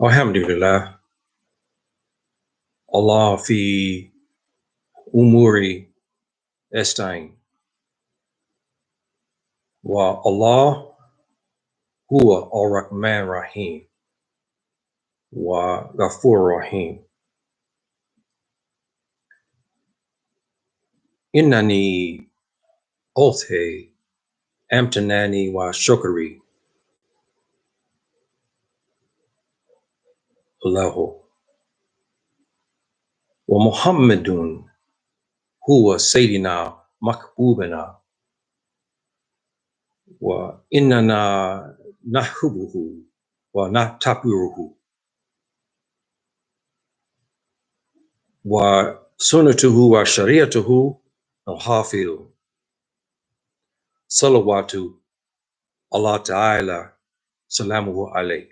Alhamdulillah, Allah fi umuri estain. Wa Allah huwa ar-Rahman Rahim. Wa Ghafur Rahim. Innani othe amtanani wa shukri lahu. Wa Muhammadun huwa Sayyidina Makbubana. Wa innana nahbuhu wa nahtabiruhu. Wa sunnatuhu wa shariatuhu al-hafilu. Salawatu Allah Ta'ala salamuhu alayh.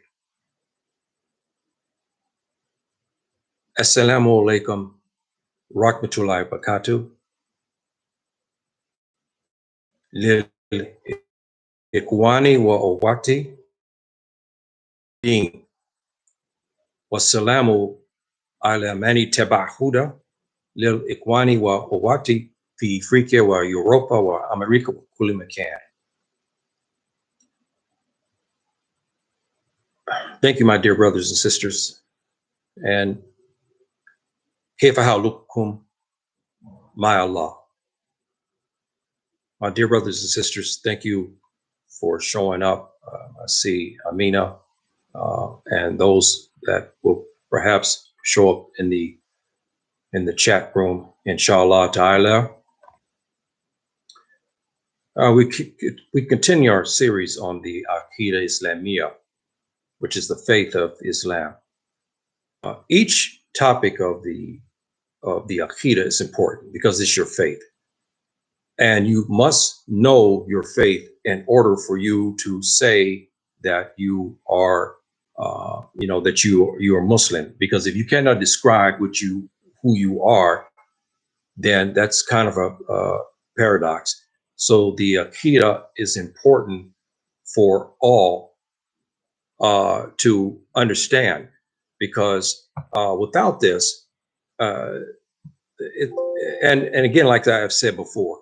Assalamu alaikum rahmatullahi wa barakatuh. Lil ikwani wa awati din. Wassalamu ala mani tabahuda lil ikwani wa awati fi Afrika wa Europa wa Amerika wa kulli makan. Thank you, my dear brothers and sisters. And كيف حالكم مع Allah. My dear brothers and sisters, thank you for showing up. I see Amina and those that will perhaps show up in the chat room, inshallah ta'ala. We continue our series on the Aqeedah Islamiyah, which is the faith of Islam. Each topic of the Aqeedah is important because it's your faith. And you must know your faith in order for you to say that you are, that you are Muslim. Because if you cannot describe who you are, then that's kind of a paradox. So the Aqeedah is important for all to understand, because without this, and again, like I've said before,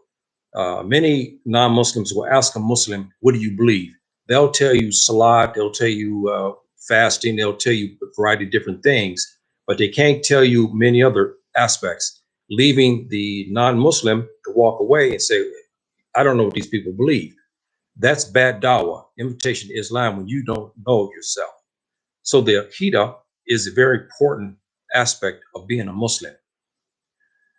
many non-Muslims will ask a Muslim, what do you believe? They'll tell you Salat, they'll tell you fasting, they'll tell you a variety of different things, but they can't tell you many other aspects, leaving the non-Muslim to walk away and say, I don't know what these people believe. That's bad dawah, invitation to Islam, when you don't know yourself. So the Aqeedah is a very important aspect of being a Muslim.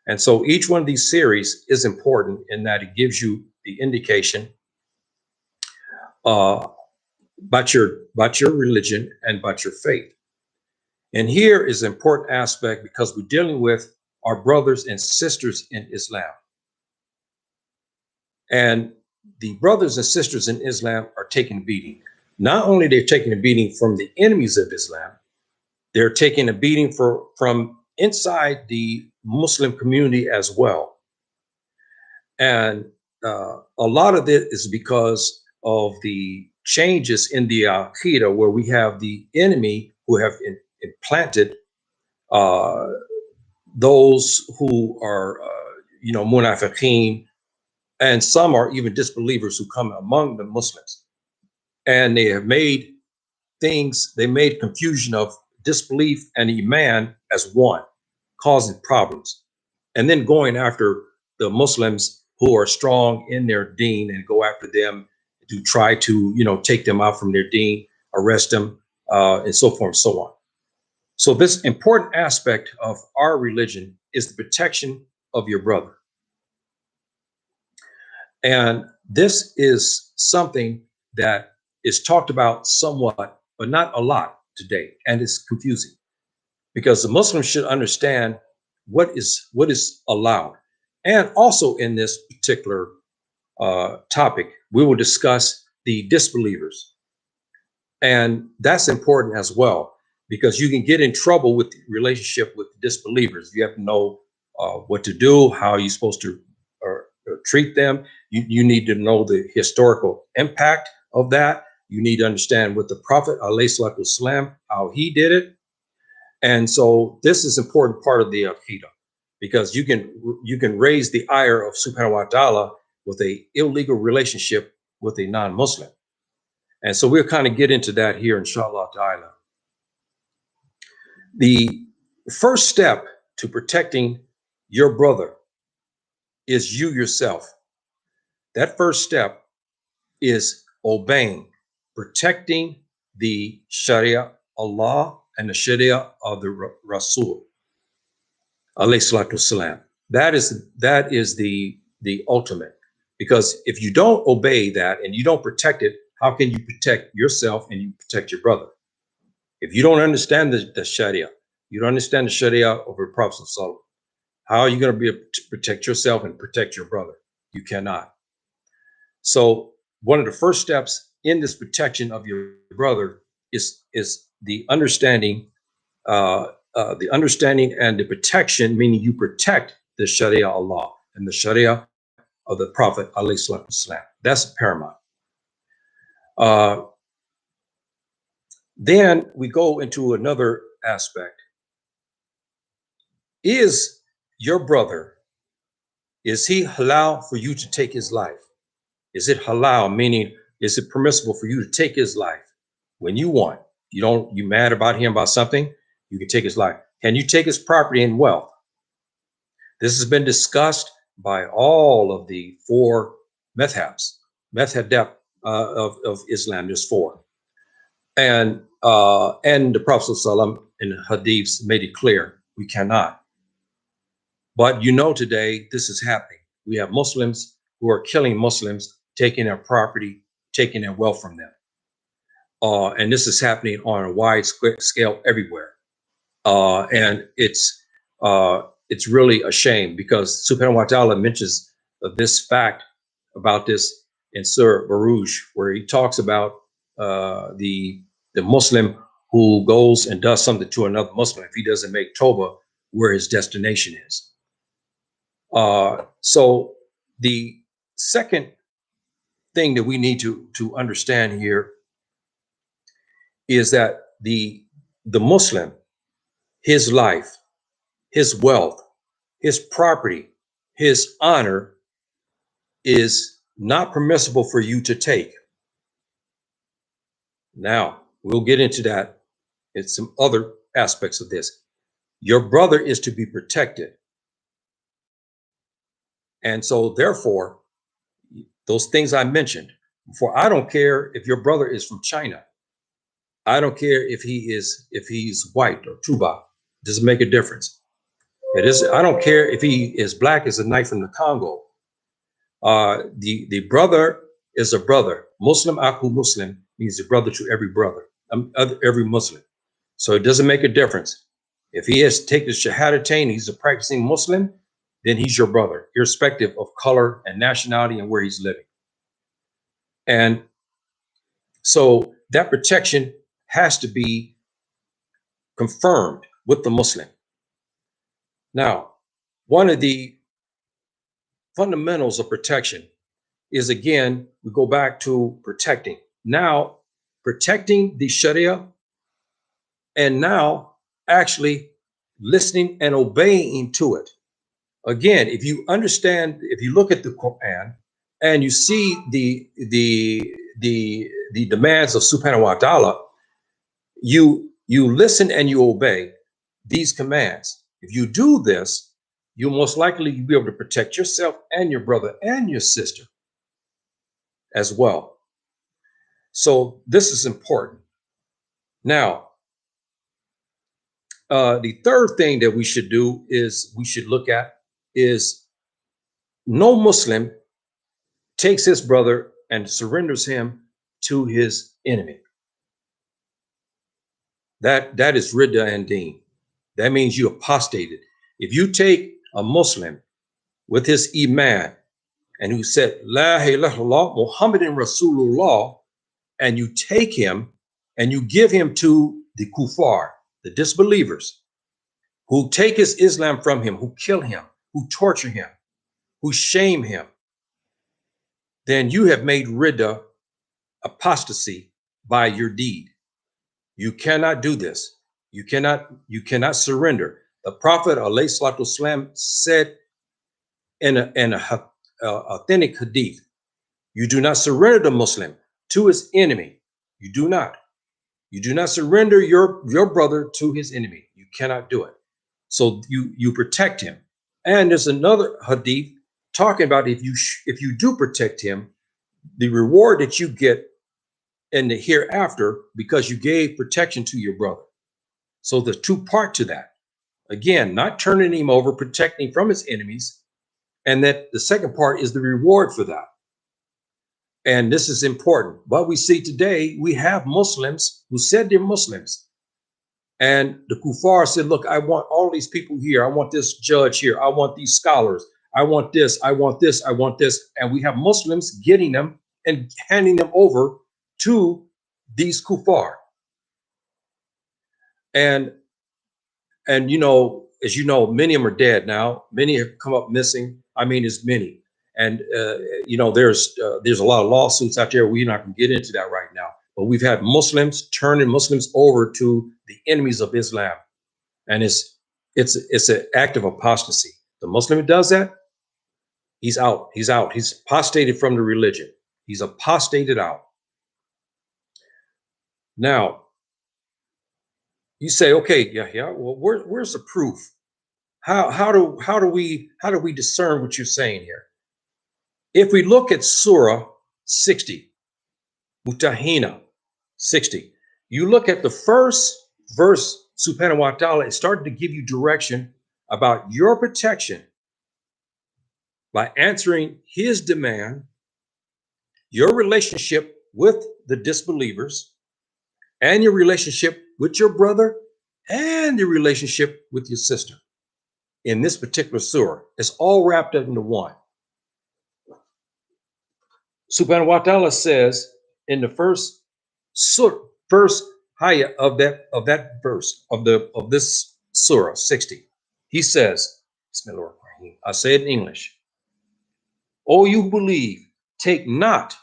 And so each one of these series is important in that it gives you the indication about your religion and about your faith. And here is an important aspect because we're dealing with our brothers and sisters in Islam. And the brothers and sisters in Islam are taking a beating. Not only they're taking a beating from the enemies of Islam, they're taking a beating from inside the Muslim community as well. And a lot of it is because of the changes in the Aqeedah, where we have the enemy who have implanted those who are, munafiqeen, and some are even disbelievers who come among the Muslims. And they have made confusion of disbelief and iman as one, causing problems, and then going after the Muslims who are strong in their deen and go after them to try to, take them out from their deen, arrest them, and so forth and so on. So this important aspect of our religion is the protection of your brother. And this is something that is talked about somewhat, but not a lot today. And it's confusing because the Muslims should understand what is allowed. And also in this particular topic, we will discuss the disbelievers. And that's important as well, because you can get in trouble with the relationship with disbelievers. You have to know what to do, how you're supposed to treat them. You need to know the historical impact of that. You need to understand what the Prophet, alayhi salatu wasalam, how he did it. And so this is important part of the Aqidah, because you can raise the ire of subhanahu wa ta'ala with a illegal relationship with a non-Muslim. And so we'll kind of get into that here, inshallah ta'ala. The first step to protecting your brother is you yourself. That first step is obeying, protecting the Sharia, Allah, and the Sharia of the Rasul, alayhi salatu wasalam. That is the ultimate. Because if you don't obey that and you don't protect it, how can you protect yourself and you protect your brother? If you don't understand the Sharia, you don't understand the Sharia of the Prophet ﷺ, how are you going to be able to protect yourself and protect your brother? You cannot. So one of the first steps in this protection of your brother is the understanding, and the protection, meaning you protect the Sharia Allah and the Sharia of the Prophet alayhi salatu wasalam. That's paramount. Then we go into another aspect. Is your brother, is he halal for you to take his life? Is it halal, meaning is it permissible for you to take his life when you want? You mad about him about something, you can take his life. Can you take his property and wealth? This has been discussed by all of the four madhabs of Islam. There's four. And the Prophet ﷺ in the hadiths made it clear we cannot. But today this is happening. We have Muslims who are killing Muslims, taking their property, taking their wealth from them. And this is happening on a wide scale everywhere. And it's really a shame, because subhanahu wa ta'ala mentions this fact about this in Surah Baruj, where he talks about the Muslim who goes and does something to another Muslim. If he doesn't make Tawbah, where his destination is. So the second thing that we need to understand here is that the Muslim, his life, his wealth, his property, his honor is not permissible for you to take. Now, we'll get into that in some other aspects of this. Your brother is to be protected. And so therefore, those things I mentioned, for I don't care if your brother is from China. I don't care if he's white or tuba. Doesn't make a difference. I don't care if he is black as a knife from the Congo. The brother is a brother. Muslim aku Muslim means a brother to every brother, every Muslim. So it doesn't make a difference. If he has taken the Shahadatain, he's a practicing Muslim, then he's your brother, irrespective of color and nationality and where he's living. And so that protection has to be confirmed with the Muslim. Now, one of the fundamentals of protection is, again, we go back to protecting. Now, protecting the Sharia, and now actually listening and obeying to it. Again, if you understand, if you look at the Quran and you see the demands of subhanahu wa ta'ala, you listen and you obey these commands. If you do this, you'll most likely be able to protect yourself and your brother and your sister as well. So this is important. Now, the third thing that we should do is look at is no Muslim takes his brother and surrenders him to his enemy. That is ridda and deen. That means you apostated. If you take a Muslim with his iman and who said, La ilaha illallah, Muhammadin Rasulullah, and you take him and you give him to the kuffar, the disbelievers, who take his Islam from him, who kill him, who torture him, who shame him, then you have made ridda, apostasy, by your deed. You cannot do this. You cannot surrender. The Prophet ﷺ said in an authentic hadith, you do not surrender the Muslim to his enemy. You do not. You do not surrender your brother to his enemy. You cannot do it. So you protect him. And there's another hadith talking about if you do protect him, the reward that you get in the hereafter because you gave protection to your brother. So there's two parts to that. Again, not turning him over, protecting from his enemies. And that the second part is the reward for that. And this is important. But we see today, we have Muslims who said they're Muslims. And the kuffar said, look, I want all these people here. I want this judge here. I want these scholars. I want this. I want this. I want this. And we have Muslims getting them and handing them over to these kuffar. And you know, as you know, many of them are dead now. Many have come up missing. I mean, it's many. And, you know, there's a lot of lawsuits out there. We're not going to get into that right now. But we've had Muslims turning Muslims over to the enemies of Islam. And it's an act of apostasy. The Muslim who does that, he's out. He's out. He's apostated from the religion. He's apostated out. Now, you say, okay, yeah. Well, where's the proof? How do we discern what you're saying here? If we look at Surah 60, Mutahina 60, you look at the first verse, subhanahu wa ta'ala, it started to give you direction about your protection by answering his demand, your relationship with the disbelievers, and your relationship with your brother, and your relationship with your sister. In this particular surah, it's all wrapped up into one. Subhanahu wa ta'ala says in the first ayah of that verse of this surah 60, he says, Bismillahirrahmanirrahim. I say it in English. Oh, you believe, take not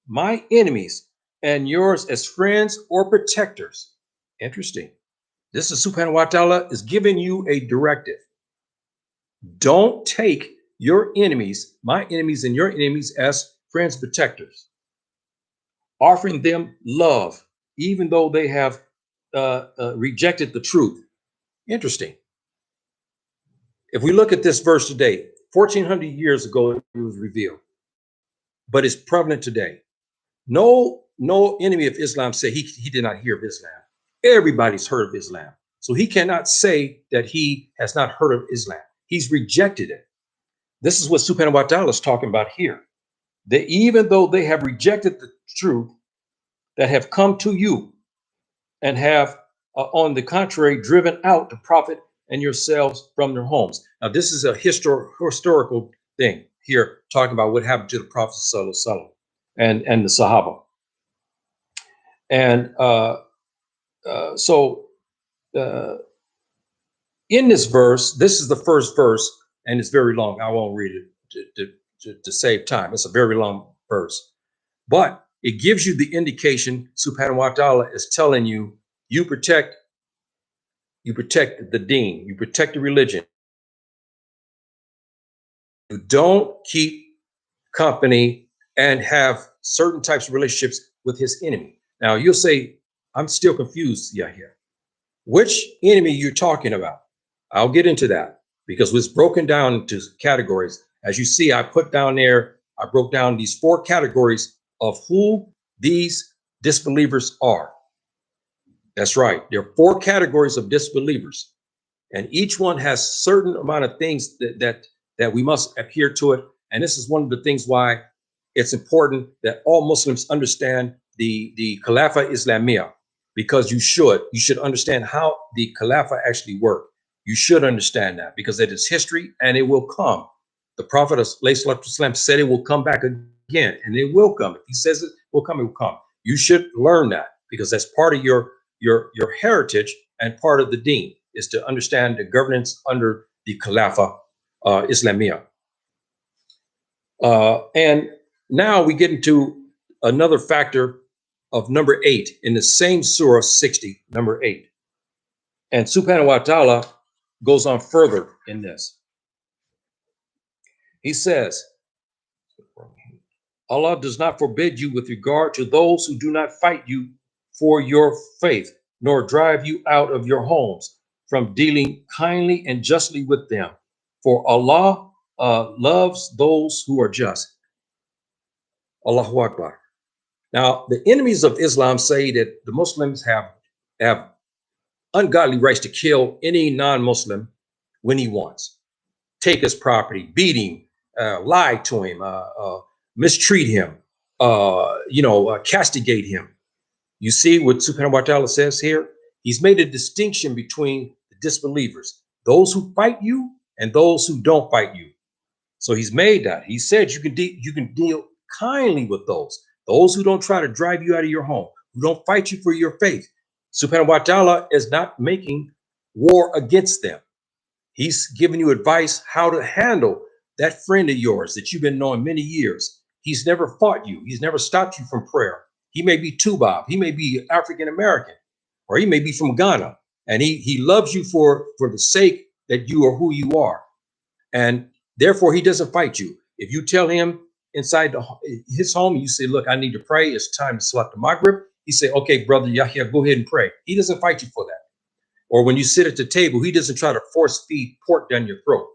my enemies and yours as friends or protectors. Interesting. This is subhanahu wa ta'ala is giving you a directive. Don't take your enemies, my enemies and your enemies as friends, protectors, offering them love, even though they have rejected the truth. Interesting. If we look at this verse today, 1400 years ago, it was revealed, but it's prevalent today. No enemy of Islam say he did not hear of Islam. Everybody's heard of Islam. So he cannot say that he has not heard of Islam. He's rejected it. This is what subhanahu wa ta'ala is talking about here. That even though they have rejected the truth, that have come to you and have, on the contrary, driven out the prophet and yourselves from their homes. Now, this is a historical thing here, talking about what happened to the Prophet ﷺ and the Sahaba. And so in this verse, this is the first verse, and it's very long. I won't read it to save time. It's a very long verse, but it gives you the indication. Subhanahu wa ta'ala is telling you, you protect the deen, you protect the religion. You don't keep company and have certain types of relationships with his enemy. Now you'll say, I'm still confused, Yahya. Which enemy you're talking about? I'll get into that because it's broken down into categories. As you see, I broke down these 4 categories of who these disbelievers are. That's right. There are 4 categories of disbelievers, and each one has certain amount of things that we must adhere to it. And this is one of the things why it's important that all Muslims understand the Khilafah Islamiyah, because you should understand how the Khilafah actually worked. You should understand that because it is history and it will come. The Prophet ﷺ said it will come back again, and it will come. If he says it will come, it will come. You should learn that, because that's part of your heritage and part of the deen, is to understand the governance under the Khilafah Islamiyah. And now we get into another factor of number 8 in the same Surah 60, number 8. And Subhanahu wa ta'ala goes on further in this. He says, Allah does not forbid you with regard to those who do not fight you for your faith, nor drive you out of your homes, from dealing kindly and justly with them. For Allah loves those who are just. Allahu Akbar. Now, the enemies of Islam say that the Muslims have ungodly rights to kill any non-Muslim when he wants. Take his property, beat him, lie to him, mistreat him, castigate him. You see what Subhanahu wa ta'ala says here? He's made a distinction between the disbelievers, those who fight you and those who don't fight you. So he's made that. He said you can deal kindly with those who don't try to drive you out of your home, who don't fight you for your faith. Subhanahu wa ta'ala is not making war against them. He's giving you advice how to handle that friend of yours that you've been knowing many years. He's never fought you. He's never stopped you from prayer. He may be Tubab. He may be African-American, or he may be from Ghana. And he loves you for the sake that you are who you are. And therefore, he doesn't fight you. If you tell him inside his home, you say, look, I need to pray. It's time to Salat the Maghrib. He say, okay, brother Yahya, go ahead and pray. He doesn't fight you for that. Or when you sit at the table, he doesn't try to force feed pork down your throat.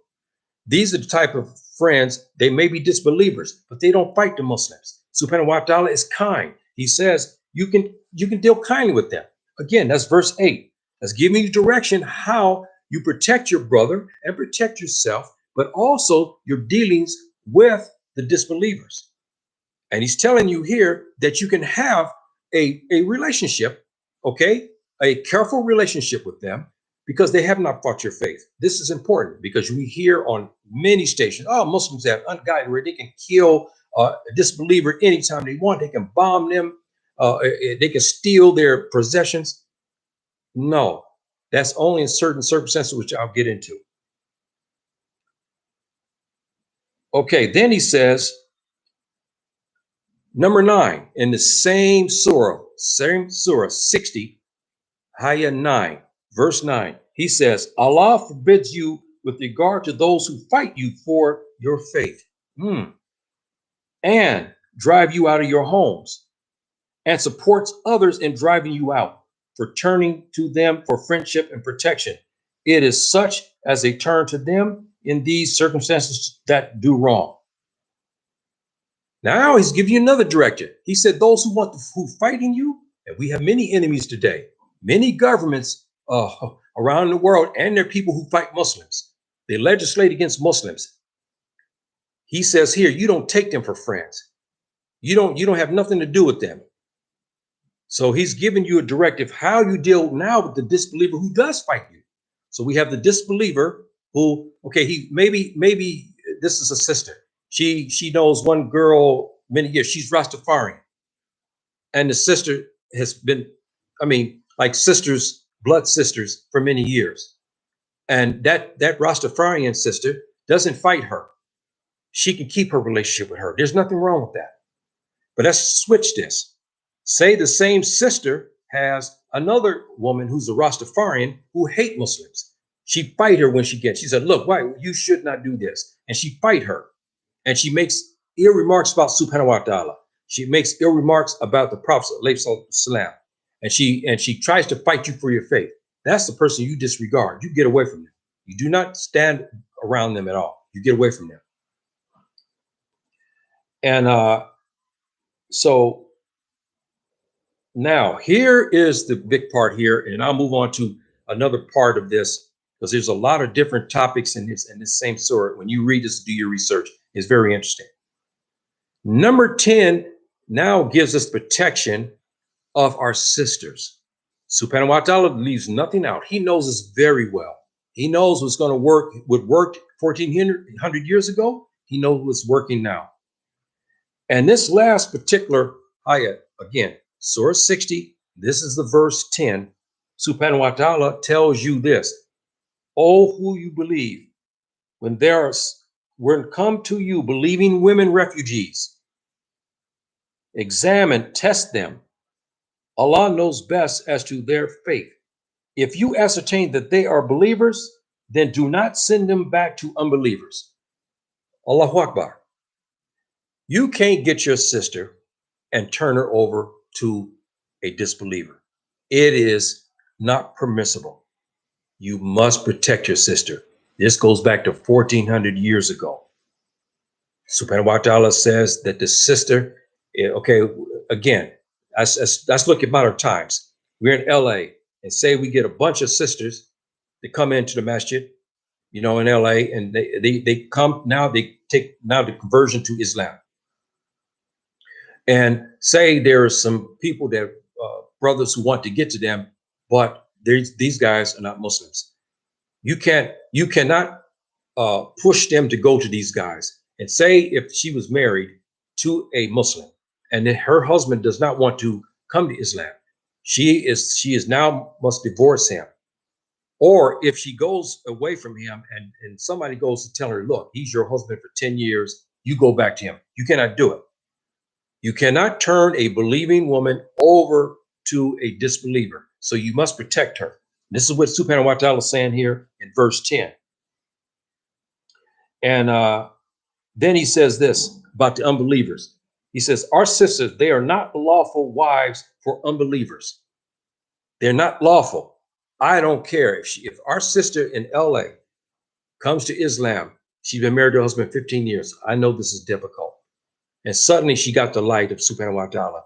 These are the type of friends, they may be disbelievers, but they don't fight the Muslims. Subhanahu wa ta'ala is kind. He says you can deal kindly with them. Again, that's verse 8. That's giving you direction how you protect your brother and protect yourself, but also your dealings with the disbelievers. And he's telling you here that you can have a relationship, okay, a careful relationship with them, because they have not fought your faith. This is important because we hear on many stations, oh, Muslims have ungodly where they can kill a disbeliever anytime they want. They can bomb them. They can steal their possessions. No, that's only in certain circumstances, which I'll get into. Okay, then he says, number 9, in the same surah 60, Ayah 9, verse 9, he says, Allah forbids you with regard to those who fight you for your faith, and drive you out of your homes, and supports others in driving you out, for turning to them for friendship and protection. It is such as they turn to them in these circumstances that do wrong. Now he's giving you another direction. He said, those who fighting you, and we have many enemies today, many governments around the world, and there are people who fight Muslims. They legislate against Muslims. He says here, you don't take them for friends. You don't have nothing to do with them. So he's giving you a directive how you deal now with the disbeliever who does fight you. So we have the disbeliever who, okay, he maybe this is a sister. She knows one girl many years. She's Rastafarian, and the sister has been, like sisters, blood sisters for many years. And that Rastafarian sister doesn't fight her. She can keep her relationship with her. There's nothing wrong with that. But let's switch this. Say the same sister has another woman who's a Rastafarian who hate Muslims. She fight her when she said, look, why you should not do this. And she fight her. And she makes ill remarks about Subhanahu wa ta'ala. She makes ill remarks about the Prophet, والسلام. And she tries to fight you for your faith. That's the person you disregard. You get away from them. You do not stand around them at all. You get away from them. And so now here is the big part here, and I'll move on to another part of this, because there's a lot of different topics in this same surah. When you read this, do your research. It's very interesting. Number 10 now gives us protection of our sisters. Subhanahu wa ta'ala leaves nothing out. He knows us very well. He knows what's going to work, what worked 1400 years ago. He knows what's working now. And this last particular ayat, again, Surah 60, this is the verse 10. Subhanahu wa ta'ala tells you this: "O who you believe, when come to you believing women refugees, examine, test them. Allah knows best as to their faith. If you ascertain that they are believers, then do not send them back to unbelievers." Allahu Akbar. You can't get your sister and turn her over to a disbeliever. It is not permissible. You must protect your sister. This goes back to 1400 years ago. Subhanahu wa ta'ala says that the sister, okay, again, let's look at modern times. We're in LA, and say we get a bunch of sisters that come into the masjid, in LA, and they come now, they take now the conversion to Islam. And say there are some people that brothers who want to get to them, but these guys are not Muslims. You cannot push them to go to these guys. And say if she was married to a Muslim and then her husband does not want to come to Islam, she is now must divorce him. Or if she goes away from him and somebody goes to tell her, look, he's your husband for 10 years, you go back to him. You cannot do it. You cannot turn a believing woman over to a disbeliever. So you must protect her. This is what Subhanahu wa ta'ala is saying here in verse 10. And then he says this about the unbelievers. He says, our sisters, they are not lawful wives for unbelievers. They're not lawful. I don't care if our sister in LA comes to Islam, she's been married to her husband 15 years. I know this is difficult. And suddenly she got the light of Subhanahu wa ta'ala.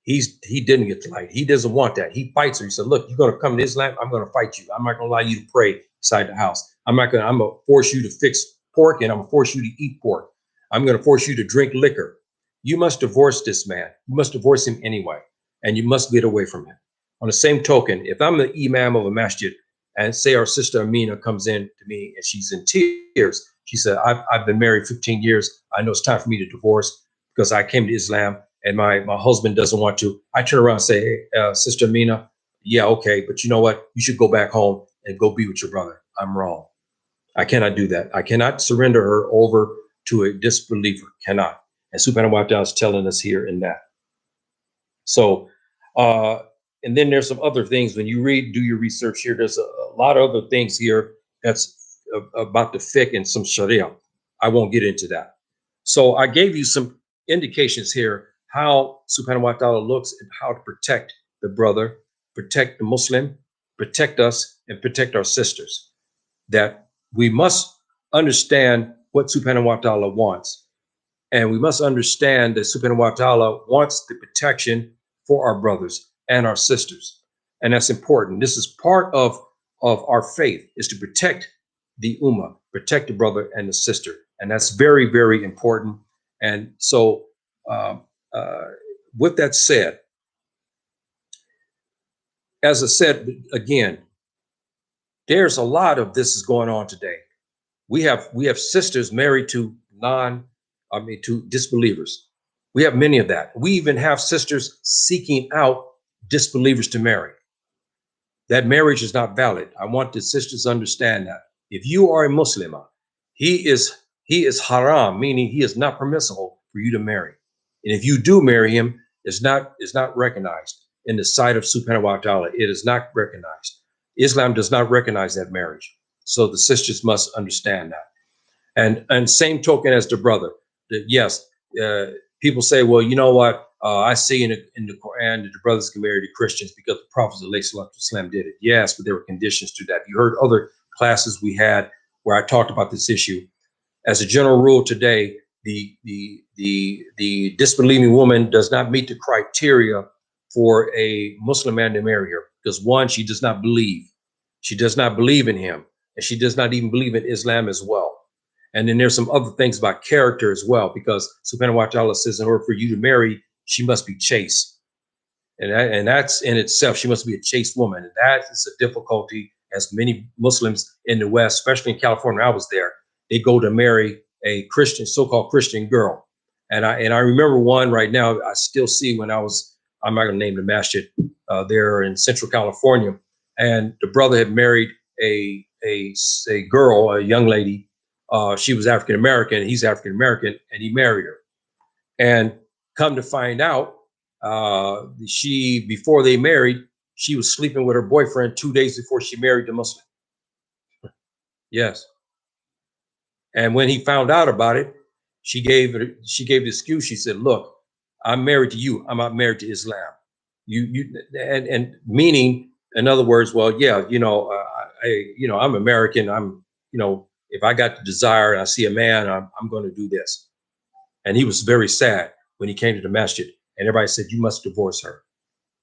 He didn't get the light. He doesn't want that. He fights her. He said, look, you're going to come to Islam. I'm going to fight you. I'm not going to allow you to pray inside the house. I'm going to force you to fix pork, and I'm going to force you to eat pork. I'm going to force you to drink liquor. You must divorce this man. You must divorce him anyway. And you must get away from him. On the same token, if I'm the imam of a masjid and say our sister Amina comes in to me and she's in tears, she said, I've been married 15 years. I know it's time for me to divorce because I came to Islam and my husband doesn't want to. I turn around and say, hey, Sister Amina, yeah, okay, but you know what? You should go back home and go be with your brother. I'm wrong. I cannot do that. I cannot surrender her over to a disbeliever. Cannot. And Subhanahu wa ta'ala is telling us here in that. So, and then there's some other things when you do your research here. There's a lot of other things here that's about the fiqh and some sharia. I won't get into that. So I gave you some indications here how Subhanahu wa ta'ala looks at how to protect the brother, protect the Muslim, protect us, and protect our sisters. That we must understand what Subhanahu wa ta'ala wants. And we must understand that Subhanahu wa ta'ala wants the protection for our brothers and our sisters. And that's important. This is part of our faith, is to protect the ummah, protect the brother and the sister. And that's very, very important. And so with that said, as I said, again, there's a lot of this is going on today. We have sisters married to to disbelievers. We have many of that. We even have sisters seeking out disbelievers to marry. That marriage is not valid. I want the sisters to understand that. If you are a Muslim, he is haram, meaning he is not permissible for you to marry. And if you do marry him, it's not recognized in the sight of Subhanahu wa ta'ala. It is not recognized. Islam does not recognize that marriage. So the sisters must understand that. And same token as the brother. That yes, people say, well, you know what? I see in the Quran that the brothers can marry the Christians because the Prophet ﷺ did it. Yes, but there were conditions to that. You heard other classes we had where I talked about this issue. As a general rule today, the disbelieving woman does not meet the criteria for a Muslim man to marry her because one, she does not believe. She does not believe in him, and she does not even believe in Islam as well. And then there's some other things about character as well, because Subhanahu wa ta'ala says in order for you to marry, she must be chaste. And that's in itself, she must be a chaste woman. And that is a difficulty, as many Muslims in the West, especially in California, I was there, they go to marry a Christian, so-called Christian girl. And I remember one right now. I still see when I'm not gonna name the masjid there in Central California, and the brother had married a girl, a young lady. She was African American, he's African American, and he married her. And come to find out, before they married, she was sleeping with her boyfriend 2 days before she married the Muslim. Yes. And when he found out about it, she gave the excuse. She said, "Look, I'm married to you. I'm not married to Islam." And meaning, in other words, well, yeah, I'm American. If I got the desire and I see a man, I'm going to do this. And he was very sad when he came to the masjid, and everybody said, "You must divorce her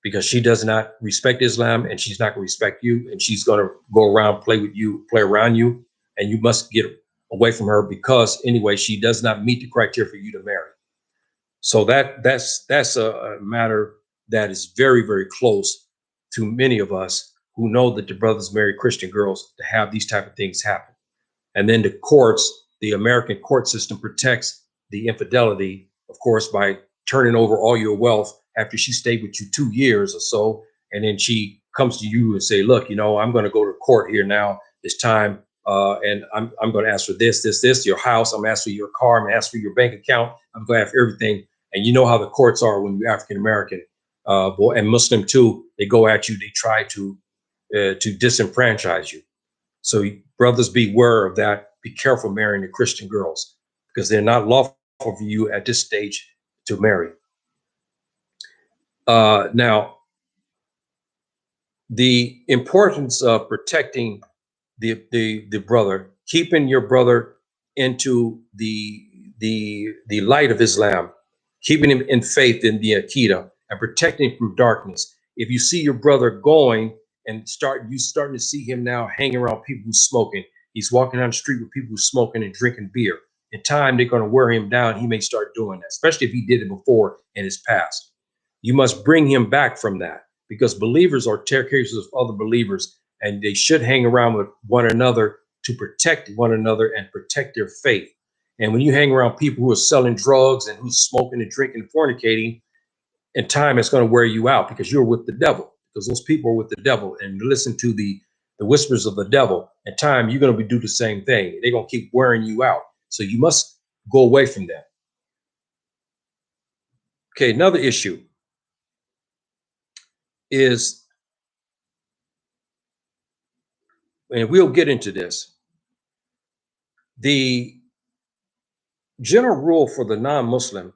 because she does not respect Islam, and she's not going to respect you, and she's going to go around, play around you, and you must get away from her because anyway, she does not meet the criteria for you to marry." So that's a matter that is very, very close to many of us who know that the brothers marry Christian girls to have these type of things happen. And then the American court system protects the infidelity, of course, by turning over all your wealth after she stayed with you 2 years or so. And then she comes to you and say, "Look, I'm going to go to court here now this time. And I'm going to ask for this, your house. I'm going to ask for your car. I'm going to ask for your bank account. I'm going to have everything." And you know how the courts are when you're African American, and Muslim too. They go at you. They try to disenfranchise you. So brothers, beware of that. Be careful marrying the Christian girls because they're not lawful for you at this stage to marry. Now, the importance of protecting the brother, keeping your brother into the light of Islam, keeping him in faith in the Aqidah, and protecting him from darkness. If you see your brother going and starting to see him now hanging around people who's smoking, he's walking down the street with people who's smoking and drinking beer. In time, they're going to wear him down. He may start doing that, especially if he did it before in his past. You must bring him back from that because believers are caretakers of other believers, and they should hang around with one another to protect one another and protect their faith. And when you hang around people who are selling drugs and who's smoking and drinking and fornicating, in time it's going to wear you out because you're with the devil, because those people are with the devil and listen to the whispers of the devil. In time, you're going to do the same thing. They're going to keep wearing you out. So you must go away from them. Okay, another issue is, and we'll get into this, the general rule for the non-Muslim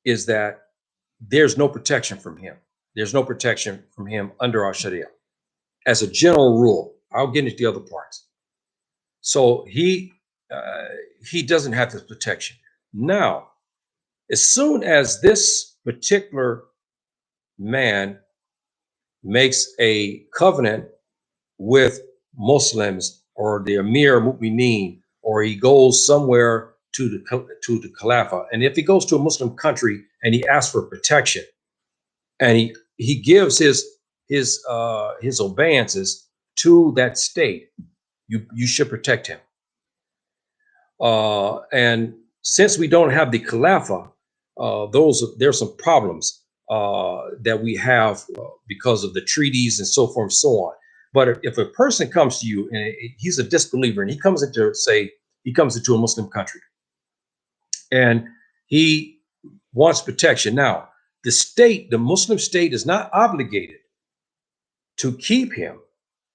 is that there's no protection from him. There's no protection from him under our Sharia. As a general rule, I'll get into the other parts. So he doesn't have this protection. Now, as soon as this particular man makes a covenant with Muslims or the Amir Mu'mineen, or he goes somewhere to the Khalifa, and if he goes to a Muslim country and he asks for protection, and he gives his obeisances to that state, you should protect him. And since we don't have the Khalifa, there's some problems that we have because of the treaties and so forth and so on. But if a person comes to you and he's a disbeliever and he comes into a Muslim country and he wants protection, now the Muslim state is not obligated to keep him,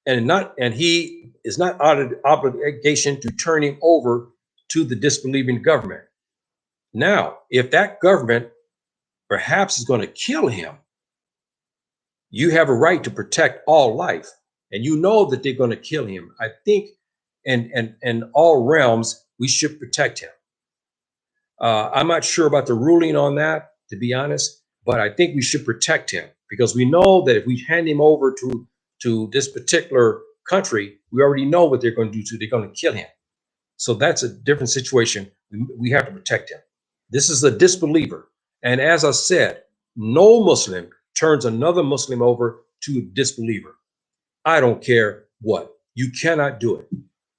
and he is not under obligation to turn him over to the disbelieving government. Now, if that government perhaps is going to kill him, you have a right to protect all life, and you know that they're going to kill him. I think in all realms, we should protect him. I'm not sure about the ruling on that, to be honest, but I think we should protect him because we know that if we hand him over to this particular country, we already know what they're going to do. They're going to kill him. So that's a different situation. We have to protect him. This is a disbeliever. And as I said, no Muslim turns another Muslim over to a disbeliever. I don't care what. You cannot do it.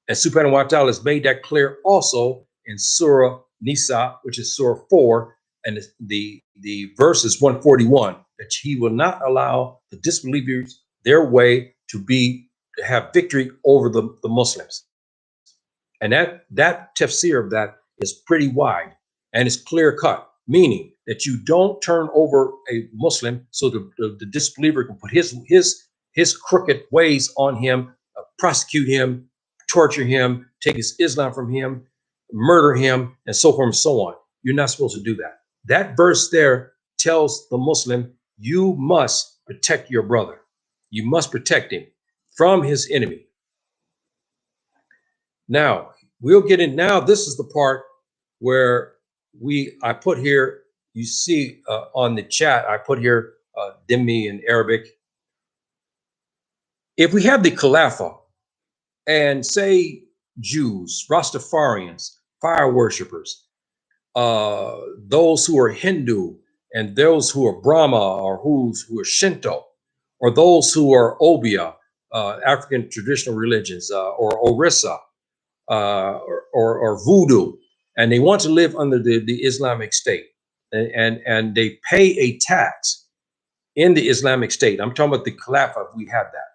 And Subhanahu wa ta'ala has made that clear also in Surah Nisa, which is Surah 4, and the verse is 141, that he will not allow the disbelievers their way to have victory over the Muslims. And that tafsir of that is pretty wide and it's clear cut, meaning that you don't turn over a Muslim so the disbeliever can put his crooked ways on him, prosecute him, torture him, take his Islam from him, murder him, and so forth and so on. You're not supposed to do that. That verse there tells the Muslim, you must protect your brother. You must protect him from his enemy. Now, we'll get in. Now, this is the part where I put here, you see on the chat, I put here Dhimmi in Arabic. If we have the Khalifa and say Jews, Rastafarians, fire worshipers, those who are Hindu and those who are Brahma or who are Shinto, or those who are Obia, African traditional religions, or Orissa, or Voodoo, and they want to live under the Islamic State, and they pay a tax in the Islamic State. I'm talking about the Khalifa. If we have that,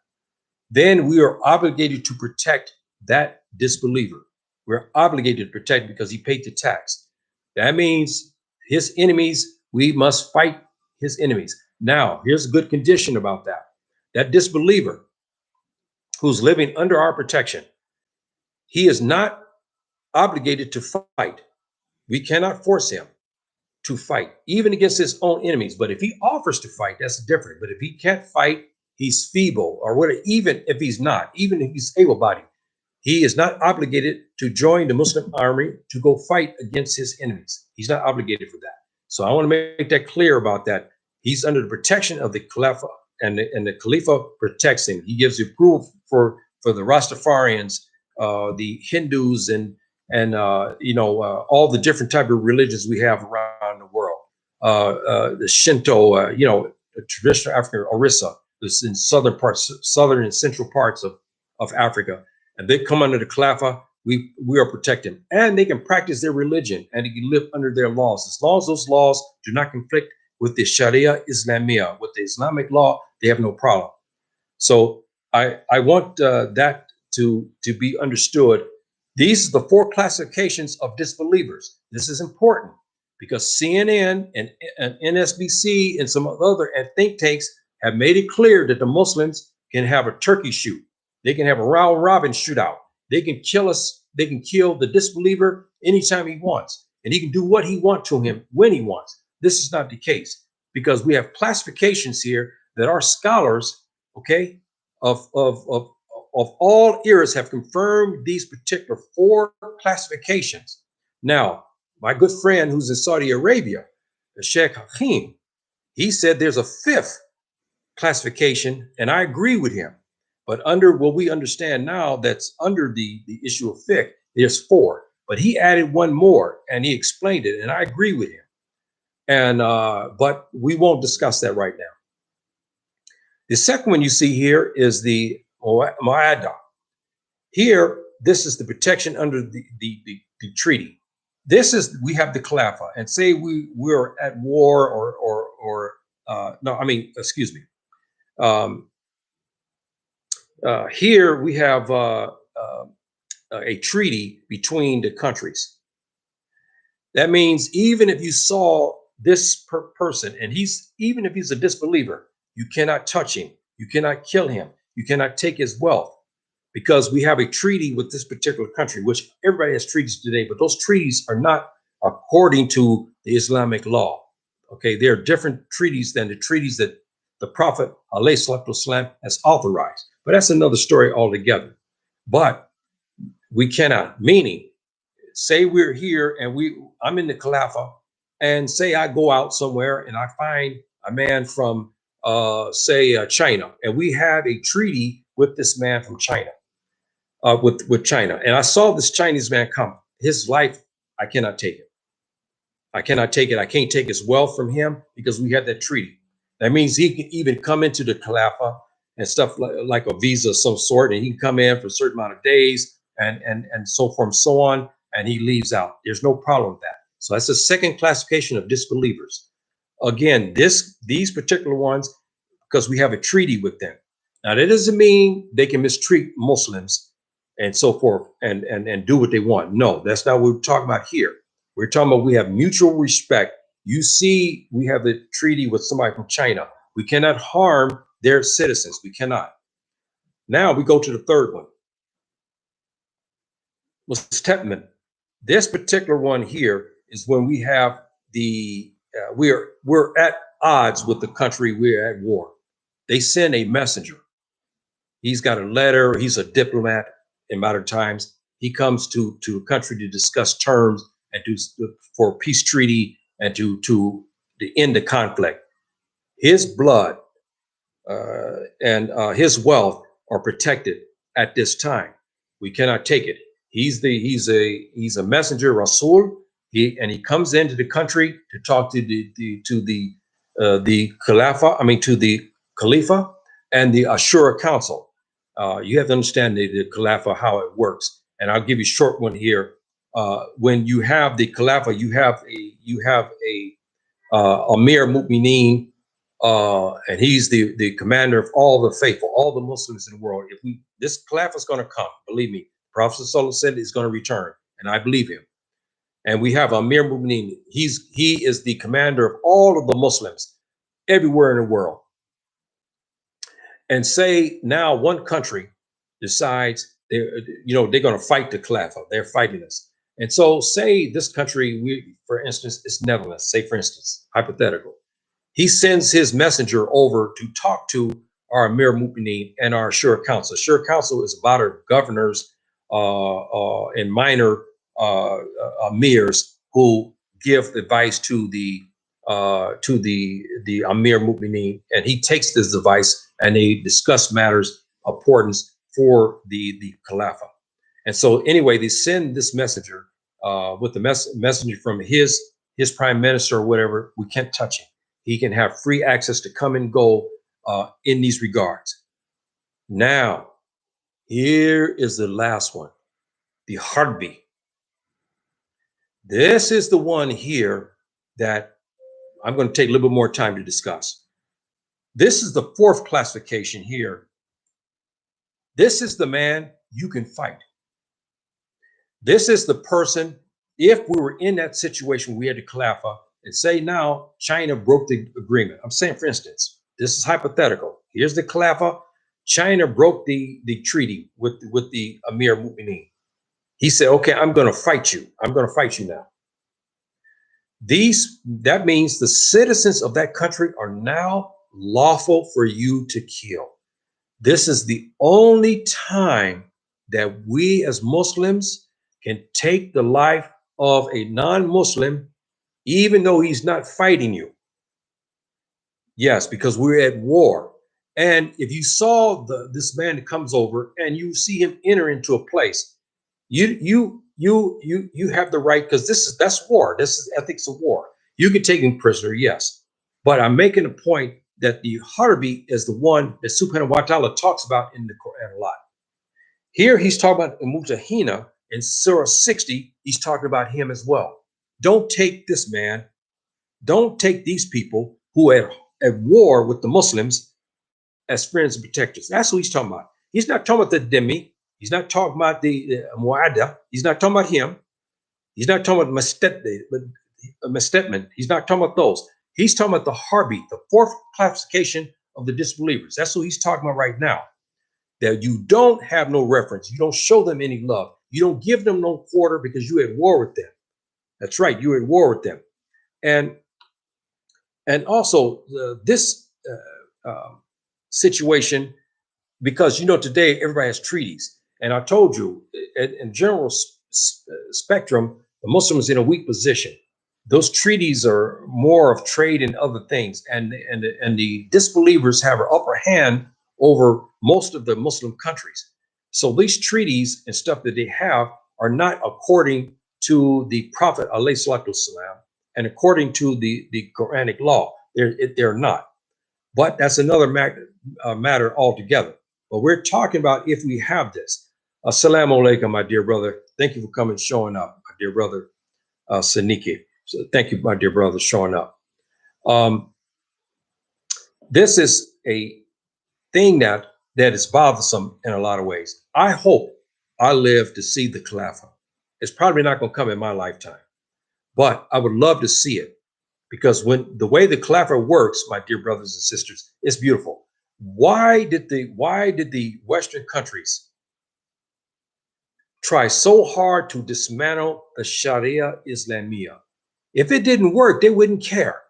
then we are obligated to protect that disbeliever. We're obligated to protect because he paid the tax. That means his enemies, we must fight his enemies. Now, here's a good condition about that. That disbeliever who's living under our protection, he is not obligated to fight. We cannot force him to fight, even against his own enemies. But if he offers to fight, that's different. But if he can't fight, he's feeble or whatever, even if he's not, even if he's able-bodied, he is not obligated to join the Muslim army to go fight against his enemies. He's not obligated for that. So I want to make that clear about that. He's under the protection of the Khalifa, and the Khalifa protects him. He gives approval for the Rastafarians, the Hindus, and all the different type of religions we have around the world. The Shinto, the traditional African Orissa, this in southern and central parts of Africa, and they come under the Khalifa. We are protected, and they can practice their religion and they can live under their laws as long as those laws do not conflict with the Sharia Islamia, with the Islamic law. They have no problem. So I want that to be understood. These are the 4 classifications of disbelievers. This is important because CNN and NSBC and some other think tanks have made it clear that the Muslims can have a turkey shoot. They can have a round robin shootout. They can kill us. They can kill the disbeliever anytime he wants, and he can do what he wants to him when he wants. This is not the case because we have classifications here that our scholars, okay, of all eras have confirmed these particular 4 classifications. Now, my good friend who's in Saudi Arabia, the Sheikh Hakim, he said there's a 5th classification, and I agree with him. But under what we understand now, that's under the issue of fiqh, there's 4. But he added one more, and he explained it, and I agree with him. And but we won't discuss that right now. The second one you see here is the Mu'ada. Here, this is the protection under the treaty. This is, we have the Khalifa, and say we're at war or no, I mean, excuse me. Here we have a treaty between the countries. That means even if you saw this person, and even if he's a disbeliever, you cannot touch him, you cannot kill him, you cannot take his wealth, because we have a treaty with this particular country, which everybody has treaties today, but those treaties are not according to the Islamic law. Okay, they are different treaties than the treaties that the Prophet ﷺ has authorized. But that's another story altogether. But we cannot, meaning, say we're here and I'm in the Khalifa, and say I go out somewhere and I find a man from, say, China, and we have a treaty with this man from China, with China. And I saw this Chinese man come. His life, I cannot take it. I cannot take it. I can't take his wealth from him because we have that treaty. That means he can even come into the Khalifa and stuff like a visa of some sort, and he can come in for a certain amount of days and so forth and so on. and he leaves out. There's no problem with that. So that's the second classification of disbelievers. Again, these particular ones, because we have a treaty with them. Now, that doesn't mean they can mistreat Muslims and so forth and do what they want. No, that's not what we're talking about here. We're talking about we have mutual respect. You see, we have a treaty with somebody from China. We cannot harm their citizens. We cannot. Now we go to the third one. Statement. This particular one here is when we have the we're at odds with the country. We're at war. They send a messenger. He's got a letter. He's a diplomat in modern times. He comes to a country to discuss terms and for a peace treaty and to end the conflict. His blood and his wealth are protected at this time. We cannot take it. He's a messenger, Rasul. He comes into the country to talk to the Khalifa and the Ashura Council. You have to understand the Khalifa, how it works. And I'll give you a short one here. When you have the Khalifa, you have a Amir Mu'mineen, and he's the commander of all the faithful, all the Muslims in the world. This Khalifa is going to come, believe me. Prophet ﷺ said he's going to return, and I believe him. And we have Amir Mu'mineen. He is the commander of all of the Muslims everywhere in the world. And say now one country decides they're going to fight the Khalifa. They're fighting us. And so say this country, for instance, it's Netherlands, say for instance, hypothetical. He sends his messenger over to talk to our Amir Mu'mineen and our Ashura Council. Ashura Council is about our governors and minor amirs who give advice to the Amir Mu'mineen, and he takes this advice and they discuss matters of importance for the Khalifa. And so anyway, they send this messenger with the messenger from his prime minister or whatever. We can't touch him. He can have free access to come and go in these regards. Now, here is the last one, the Harbi. This is the one here that I'm going to take a little bit more time to discuss. This is the fourth classification here. This is the man you can fight. This is the person, if we were in that situation, we had the Khalifa, and say now China broke the agreement. I'm saying, for instance, this is hypothetical. Here's the Khalifa. China broke the treaty with the Amir Mu'mineen. He said, okay, I'm going to fight you. I'm going to fight you now. That means the citizens of that country are now lawful for you to kill. This is the only time that we as Muslims can take the life of a non-Muslim, even though he's not fighting you. Yes, because we're at war. And if you saw this man that comes over and you see him enter into a place, you have the right, because that's war. This is ethics of war. You can take him prisoner, yes. But I'm making a point that the Harbi is the one that Subhanahu wa ta'ala talks about in the Quran a lot. Here he's talking about Mutahina. In Surah 60, he's talking about him as well. Don't take this man, don't take these people who are at war with the Muslims as friends and protectors. That's what he's talking about. He's not talking about the Dhimmi. He's not talking about the Mu'adda. He's not talking about him. He's not talking about Mestetman. He's not talking about those. He's talking about the Harbi, the fourth classification of the disbelievers. That's what he's talking about right now. That you don't have no reference. You don't show them any love. You don't give them no quarter because you're at war with them. That's right. You're at war with them. And also this situation, because, today everybody has treaties. And I told you, in general spectrum, the Muslims in a weak position. Those treaties are more of trade and other things. And the disbelievers have an upper hand over most of the Muslim countries. So these treaties and stuff that they have are not according to the Prophet ﷺ and according to the Quranic law. They're not. But that's another matter altogether. But we're talking about if we have this. Assalamu alaikum, my dear brother. Thank you for coming, showing up. dear brother Saniki. So thank you, my dear brother, showing up. This is a thing that is bothersome in a lot of ways. I hope I live to see the Khilafah. It's probably not going to come in my lifetime, but I would love to see it, because when the way the Khilafah works, my dear brothers and sisters, it's beautiful. Why did the Western countries try so hard to dismantle the Sharia Islamia? If it didn't work, they wouldn't care.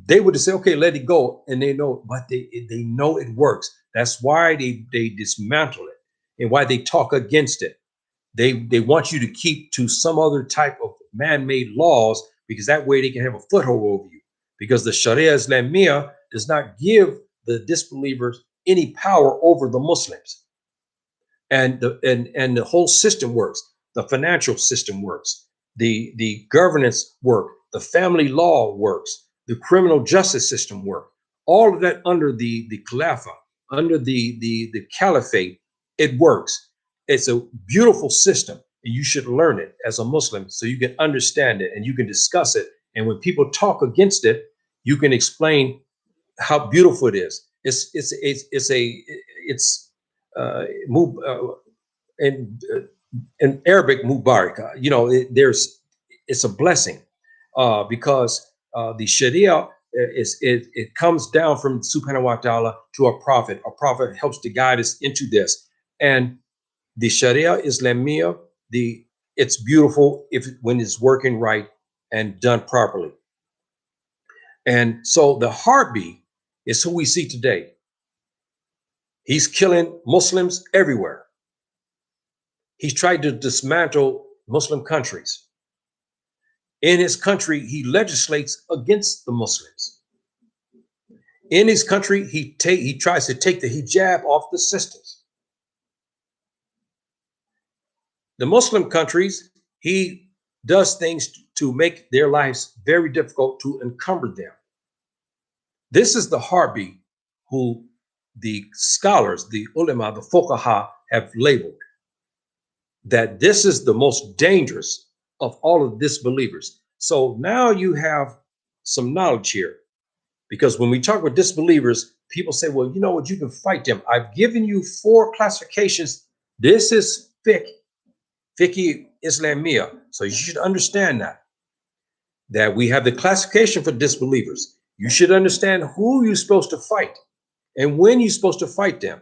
They would just say, okay, let it go. And they know, but they know it works. That's why they dismantle it and why they talk against it. They want you to keep to some other type of man-made laws, because that way they can have a foothold over you. Because the Sharia Islamia does not give the disbelievers any power over the Muslims. And the whole system works. The financial system works. The governance work. The family law works. The criminal justice system work. All of that under the Khilafah, under the Caliphate, it works. It's a beautiful system, and you should learn it as a Muslim so you can understand it and you can discuss it. And when people talk against it, you can explain how beautiful it is. In Arabic, Mubarak. It's a blessing, because the Sharia it comes down from Subhanahu wa Taala to a prophet. A prophet helps to guide us into this, and the Sharia Islamia, it's beautiful when it's working right and done properly. And so the heartbeat is who we see today. He's killing Muslims everywhere. He's tried to dismantle Muslim countries. In his country, he legislates against the Muslims. In his country, he tries to take the hijab off the sisters. The Muslim countries, he does things to make their lives very difficult, to encumber them. This is the heartbeat who the scholars, the ulama, the fuqaha have labeled that this is the most dangerous of all of disbelievers. So now you have some knowledge here, because when we talk with disbelievers, people say, well, you know what, you can fight them. I've given you 4 classifications. This is fiqh Islamia. So you should understand that we have the classification for disbelievers. You should understand who you're supposed to fight and when you're supposed to fight them.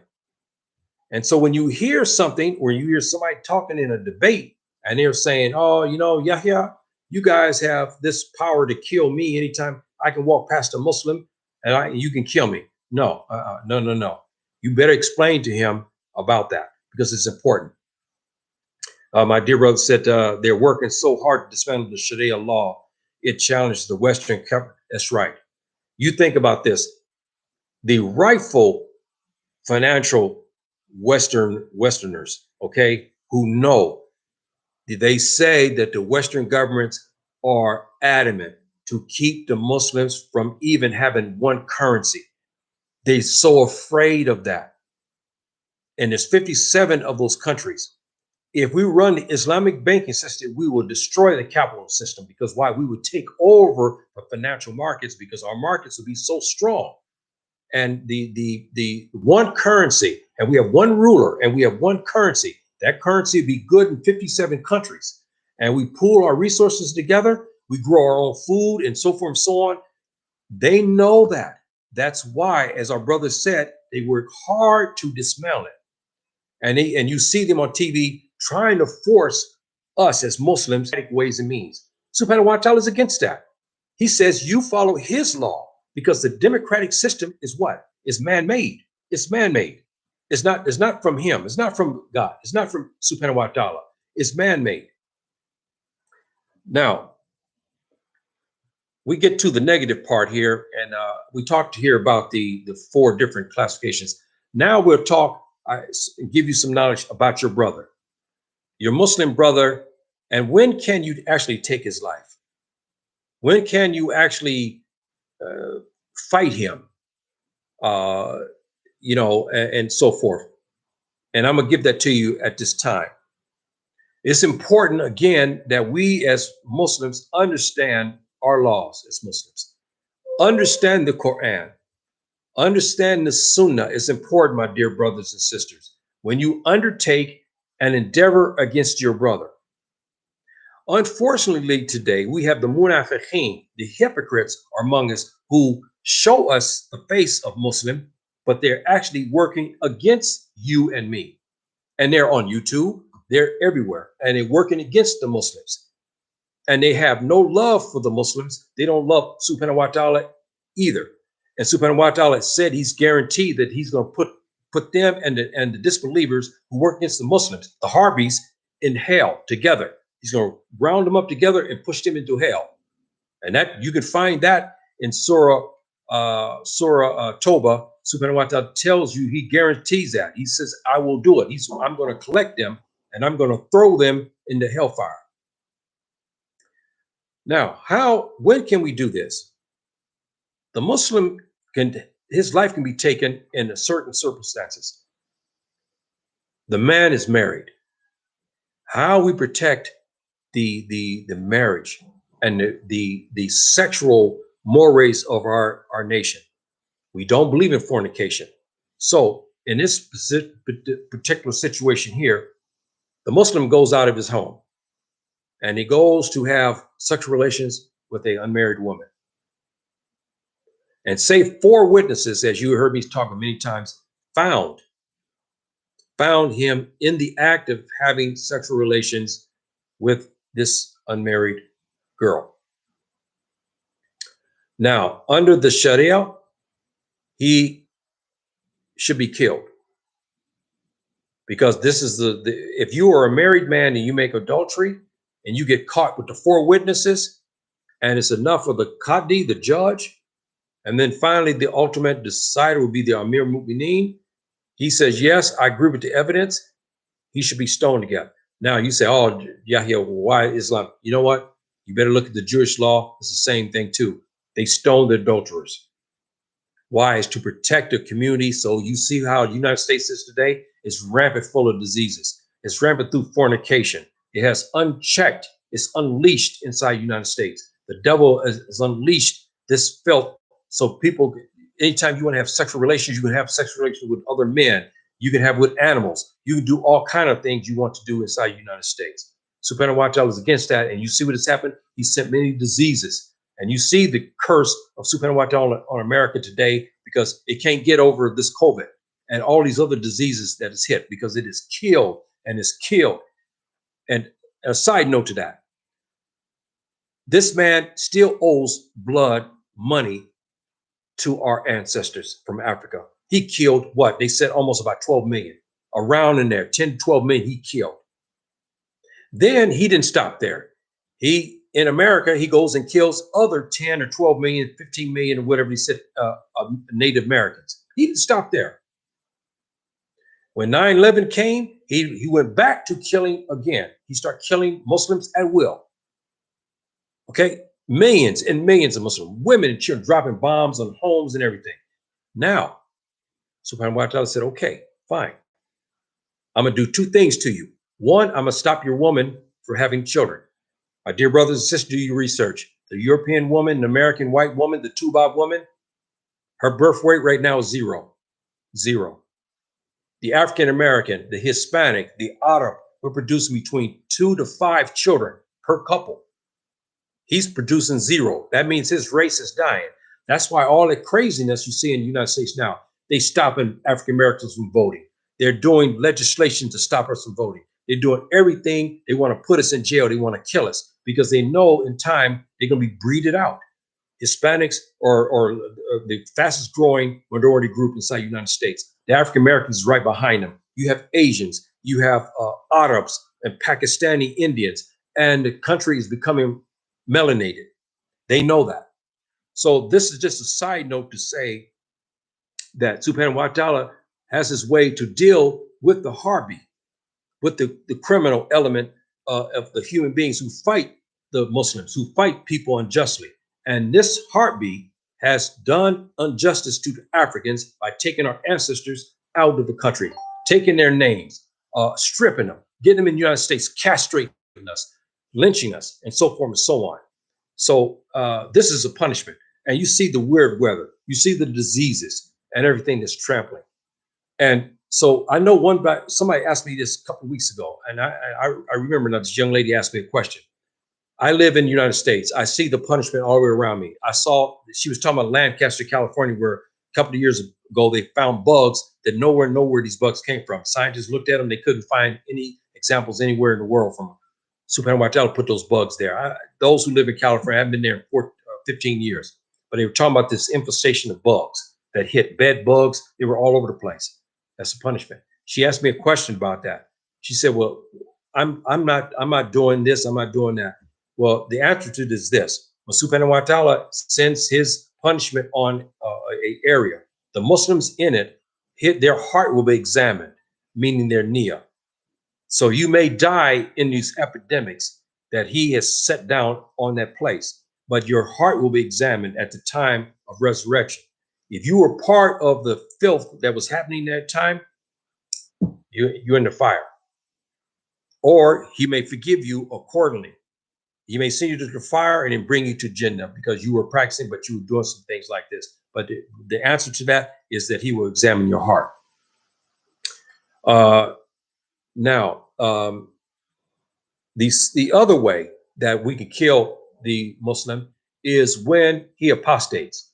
And so when you hear something, or you hear somebody talking in a debate and they're saying, oh, Yahya, you guys have this power to kill me anytime I can walk past a Muslim and you can kill me. No. You better explain to him about that, because it's important. My dear brother said they're working so hard to dismantle the Sharia law. It challenges the Western government. That's right. You think about this. The rightful financial Westerners, okay, who know, they say that the Western governments are adamant to keep the Muslims from even having one currency. They're so afraid of that. And there's 57 of those countries. If we run the Islamic banking system, we will destroy the capital system, because why? We would take over the financial markets, because our markets would be so strong. And the one currency, and we have one ruler, and we have one currency. That currency would be good in 57 countries. And we pool our resources together. We grow our own food and so forth and so on. They know that. That's why, as our brother said, they work hard to dismantle it. And you see them on TV trying to force us as Muslims ways and means. Subhanahu wa Ta'ala is against that. He says you follow his law, because the democratic system is what? Is man-made. It's man-made. It's not from him. It's not from God. It's not from Subhanahu wa Ta'ala. It's man-made. Now, we get to the negative part here, and we talked here about the 4 different classifications. Now we'll talk, give you some knowledge about your brother, your Muslim brother, and when can you actually take his life? When can you actually fight him? And so forth. And I'm gonna give that to you at this time. It's important, again, that we as Muslims understand our laws as Muslims, understand the Quran, understand the Sunnah. It's important, my dear brothers and sisters, when you undertake an endeavor against your brother. Unfortunately, today we have the munafiqeen, the hypocrites among us, who show us the face of Muslim, but they're actually working against you and me. And they're on YouTube, they're everywhere, and they're working against the Muslims. And they have no love for the Muslims. They don't love Subhanahu wa ta'ala either. And Subhanahu wa ta'ala said he's guaranteed that he's going to put them and the disbelievers who work against the Muslims, the Harbis, in hell together. He's going to round them up together and push them into hell. And that you can find that in Surah Toba. Subhanahu wa ta'ala tells you, he guarantees that. He says, I will do it. I'm going to collect them and I'm going to throw them into hellfire. Now, when can we do this? The Muslim his life can be taken in certain circumstances. The man is married. How we protect the marriage and the sexual mores of our nation. We don't believe in fornication. So in this particular situation here, the Muslim goes out of his home and he goes to have sexual relations with an unmarried woman. And say 4 witnesses, as you heard me talk many times, found him in the act of having sexual relations with this unmarried girl. Now, under the Sharia, he should be killed. Because this is if you are a married man and you make adultery and you get caught with the 4 witnesses, and it's enough for the Qadi, the judge, and then finally the ultimate decider will be the Amir Mu'mineen. He says, yes, I agree with the evidence. He should be stoned to death. Now you say, oh, Yahya, why Islam? You know what? You better look at the Jewish law. It's the same thing too. They stone the adulterers. Why? It's to protect the community. So you see how the United States is today? It's rampant full of diseases. It's rampant through fornication. It has unchecked. It's unleashed inside the United States. The devil has unleashed this filth. So people, anytime you want to have sexual relations, you can have sexual relations with other men. You can have with animals. You can do all kinds of things you want to do inside the United States. Subhanahu wa ta'ala is against that. And you see what has happened? He sent many diseases. And you see the curse of Subhanahu wa ta'ala on America today, because it can't get over this COVID and all these other diseases that is hit, because it is killed and is killed. And a side note to that, this man still owes blood money to our ancestors from Africa. He killed what? They said almost about 12 million, around in there, 10 to 12 million he killed. Then he didn't stop there. In America, he goes and kills other 10 or 12 million, 15 million, or whatever he said, Native Americans. He didn't stop there. When 9/11 came, he went back to killing again. He started killing Muslims at will. Okay, millions and millions of Muslim women and children dropping bombs on homes and everything. Now, Subhanahu wa ta'ala said, okay, fine. I'm gonna do 2 things to you. One, I'm gonna stop your woman from having children. My dear brothers and sisters, do your research. The European woman, the American white woman, the Tubab woman, her birth rate right now is 0. 0. The African American, the Hispanic, the Arab, we're producing between 2 to 5 children per couple. He's producing 0. That means his race is dying. That's why all the craziness you see in the United States now, they stopping African Americans from voting. They're doing legislation to stop us from voting. They're doing everything. They want to put us in jail. They want to kill us because they know in time they're going to be breeded out. Hispanics are the fastest growing minority group inside the United States. The African Americans is right behind them. You have Asians, you have Arabs and Pakistani Indians, and the country is becoming melanated. They know that. So this is just a side note to say that Subhanahu wa ta'ala has his way to deal with the Harbi, with the criminal element of the human beings who fight the Muslims, who fight people unjustly. And this Harbi has done injustice to the Africans by taking our ancestors out of the country, taking their names, stripping them, getting them in the United States, castrating us, lynching us, and so forth and so on. So this is a punishment. And you see the weird weather, you see the diseases and everything that's trampling. And so I know somebody asked me this a couple of weeks ago, and I remember now this young lady asked me a question. I live in the United States. I see the punishment all the way around me. She was talking about Lancaster, California, where a couple of years ago they found bugs that nowhere know where these bugs came from. Scientists looked at them, they couldn't find any examples anywhere in the world from Subhanahu wa ta'ala put those bugs there. Those who live in California, I've been there for 15 years, but they were talking about this infestation of bugs that hit, bed bugs. They were all over the place. That's a punishment. She asked me a question about that. She said, well, I'm not doing this. I'm not doing that. Well, the answer to this is this. When Subhanahu wa ta'ala sends his punishment on a area, the Muslims in it, their heart will be examined, meaning their niyyah. So you may die in these epidemics that he has set down on that place, but your heart will be examined at the time of resurrection. If you were part of the filth that was happening at that time, you're in the fire. Or he may forgive you accordingly. He may send you to the fire and then bring you to Jannah because you were practicing, but you were doing some things like this. But the answer to that is that he will examine your heart. Now, the other way that we can kill the Muslim is when he apostates.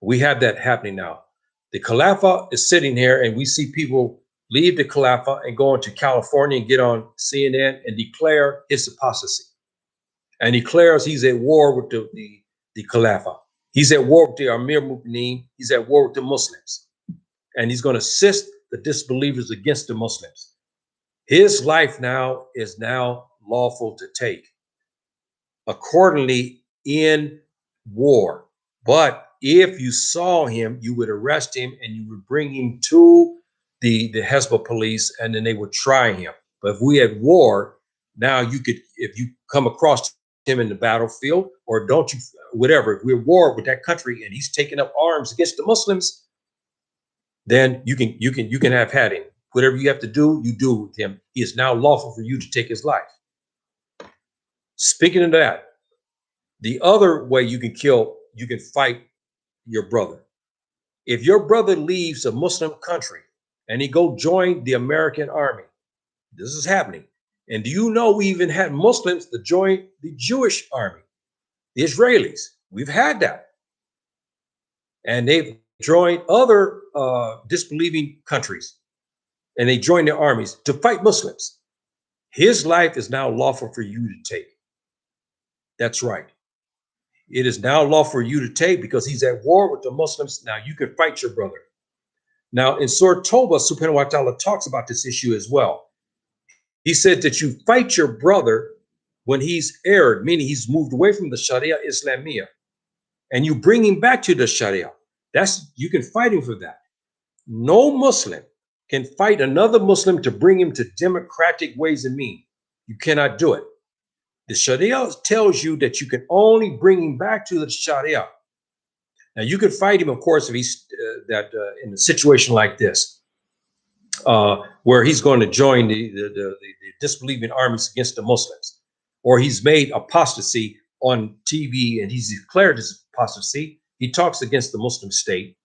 We have that happening now. The Khalifa is sitting here and we see people leave the Khalifa and go into California and get on CNN and declare his apostasy. And declares he's at war with the Khalifa. He's at war with the Amir Mu'mineen. He's at war with the Muslims. And he's going to assist the disbelievers against the Muslims. His life now is lawful to take accordingly in war. But if you saw him, you would arrest him and you would bring him to the Hezbollah police and then they would try him. But if we had war, now you could, if you come across him in the battlefield or whatever, if we're at war with that country and he's taking up arms against the Muslims, then you can have had him. Whatever you have to do, you do with him. He is now lawful for you to take his life. Speaking of that, the other way you can fight your brother. If your brother leaves a Muslim country and he go join the American army, this is happening. And do you know we even had Muslims to join the Jewish army, the Israelis? We've had that. And they've joined other disbelieving countries and they join their armies to fight Muslims. His life is now lawful for you to take. That's right. It is now lawful for you to take because he's at war with the Muslims. Now you can fight your brother. Now in Surah Tawbah, Subhanahu wa ta'ala talks about this issue as well. He said that you fight your brother when he's erred, meaning he's moved away from the Sharia Islamiyah, and you bring him back to the Sharia. You can fight him for that. No Muslim can fight another Muslim to bring him to democratic ways and means. You cannot do it. The Sharia tells you that you can only bring him back to the Sharia. Now you could fight him, of course, if he's in a situation like this. Where he's going to join the disbelieving armies against the Muslims, or he's made apostasy on TV and he's declared his apostasy. He talks against the Muslim state.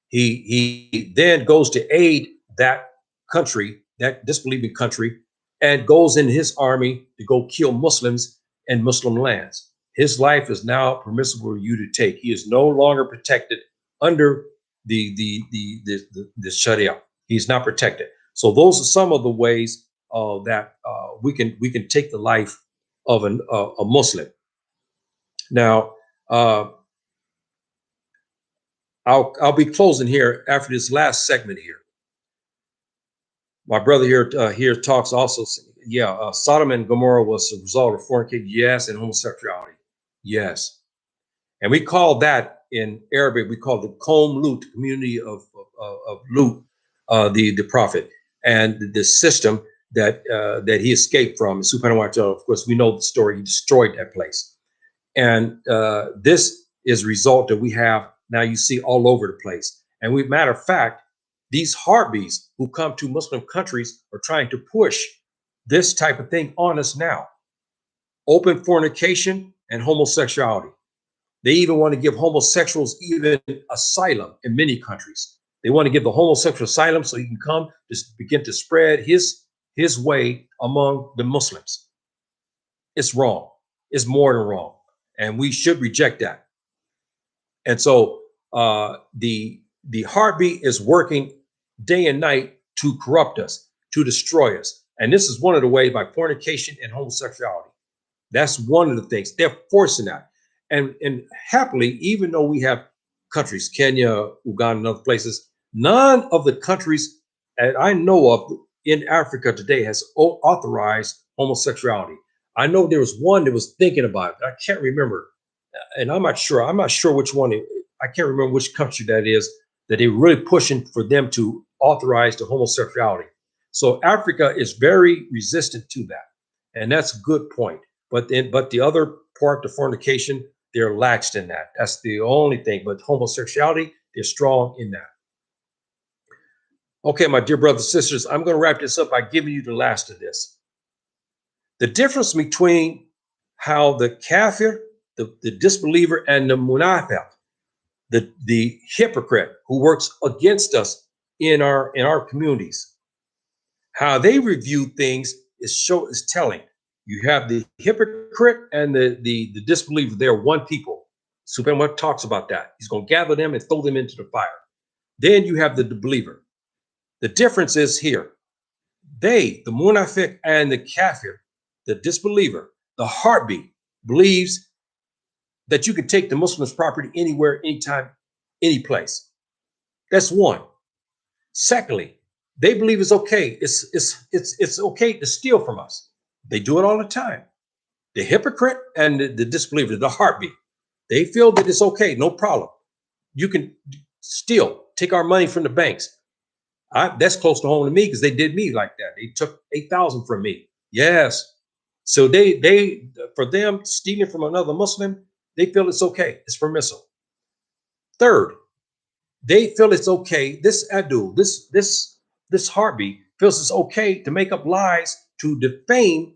He then goes to aid that country, that disbelieving country, and goes in his army to go kill Muslims in Muslim lands. His life is now permissible for you to take. He is no longer protected under the Sharia. He's not protected. So those are some of the ways that we can take the life of a Muslim. Now, I'll be closing here after this last segment here. My brother here talks also. Sodom and Gomorrah was a result of fornication, yes, and homosexuality, yes, and we call that in Arabic. We call the Qawm Lut, community of Lut. The prophet and the system that he escaped from. Subhanahu wa ta'ala, of course, we know the story. He destroyed that place. And this is a result that we have now you see all over the place. And matter of fact, these Harbis who come to Muslim countries are trying to push this type of thing on us now. Open fornication and homosexuality. They even want to give homosexuals even asylum in many countries. They want to give the homosexual asylum so he can come to begin to spread his way among the Muslims. It's wrong. It's more than wrong. And we should reject that. And so the heartbeat is working day and night to corrupt us, to destroy us. And this is one of the ways, by fornication and homosexuality. That's one of the things. They're forcing that. And happily, even though we have countries, Kenya, Uganda, and other places, none of the countries that I know of in Africa today has authorized homosexuality. I know there was one that was thinking about it, but I can't remember. And I'm not sure which one. I can't remember which country that is, that they're really pushing for them to authorize the homosexuality. So Africa is very resistant to that. And that's a good point. But the other part, the fornication, they're laxed in that. That's the only thing. But homosexuality, they're strong in that. Okay, my dear brothers and sisters, I'm going to wrap this up by giving you the last of this. The difference between how the kafir, the disbeliever, and the munafiq, the hypocrite who works against us in our communities, how they review things is telling. You have the hypocrite and the disbeliever. They're one people. Superman talks about that. He's going to gather them and throw them into the fire. Then you have the believer. The difference is here. They, the munafiq and the kafir, the disbeliever, the heartbeat, believes that you can take the Muslim's property anywhere, anytime, any place. That's one. Secondly, they believe it's okay. It's okay to steal from us. They do it all the time. The hypocrite and the disbeliever, the heartbeat, they feel that it's okay, no problem. You can steal, take our money from the banks. That's close to home to me because they did me like that. They took 8,000 from me. Yes. So they for them, stealing from another Muslim, they feel it's okay. It's permissible. Third, they feel it's okay. This adul, this heartbeat feels it's okay to make up lies to defame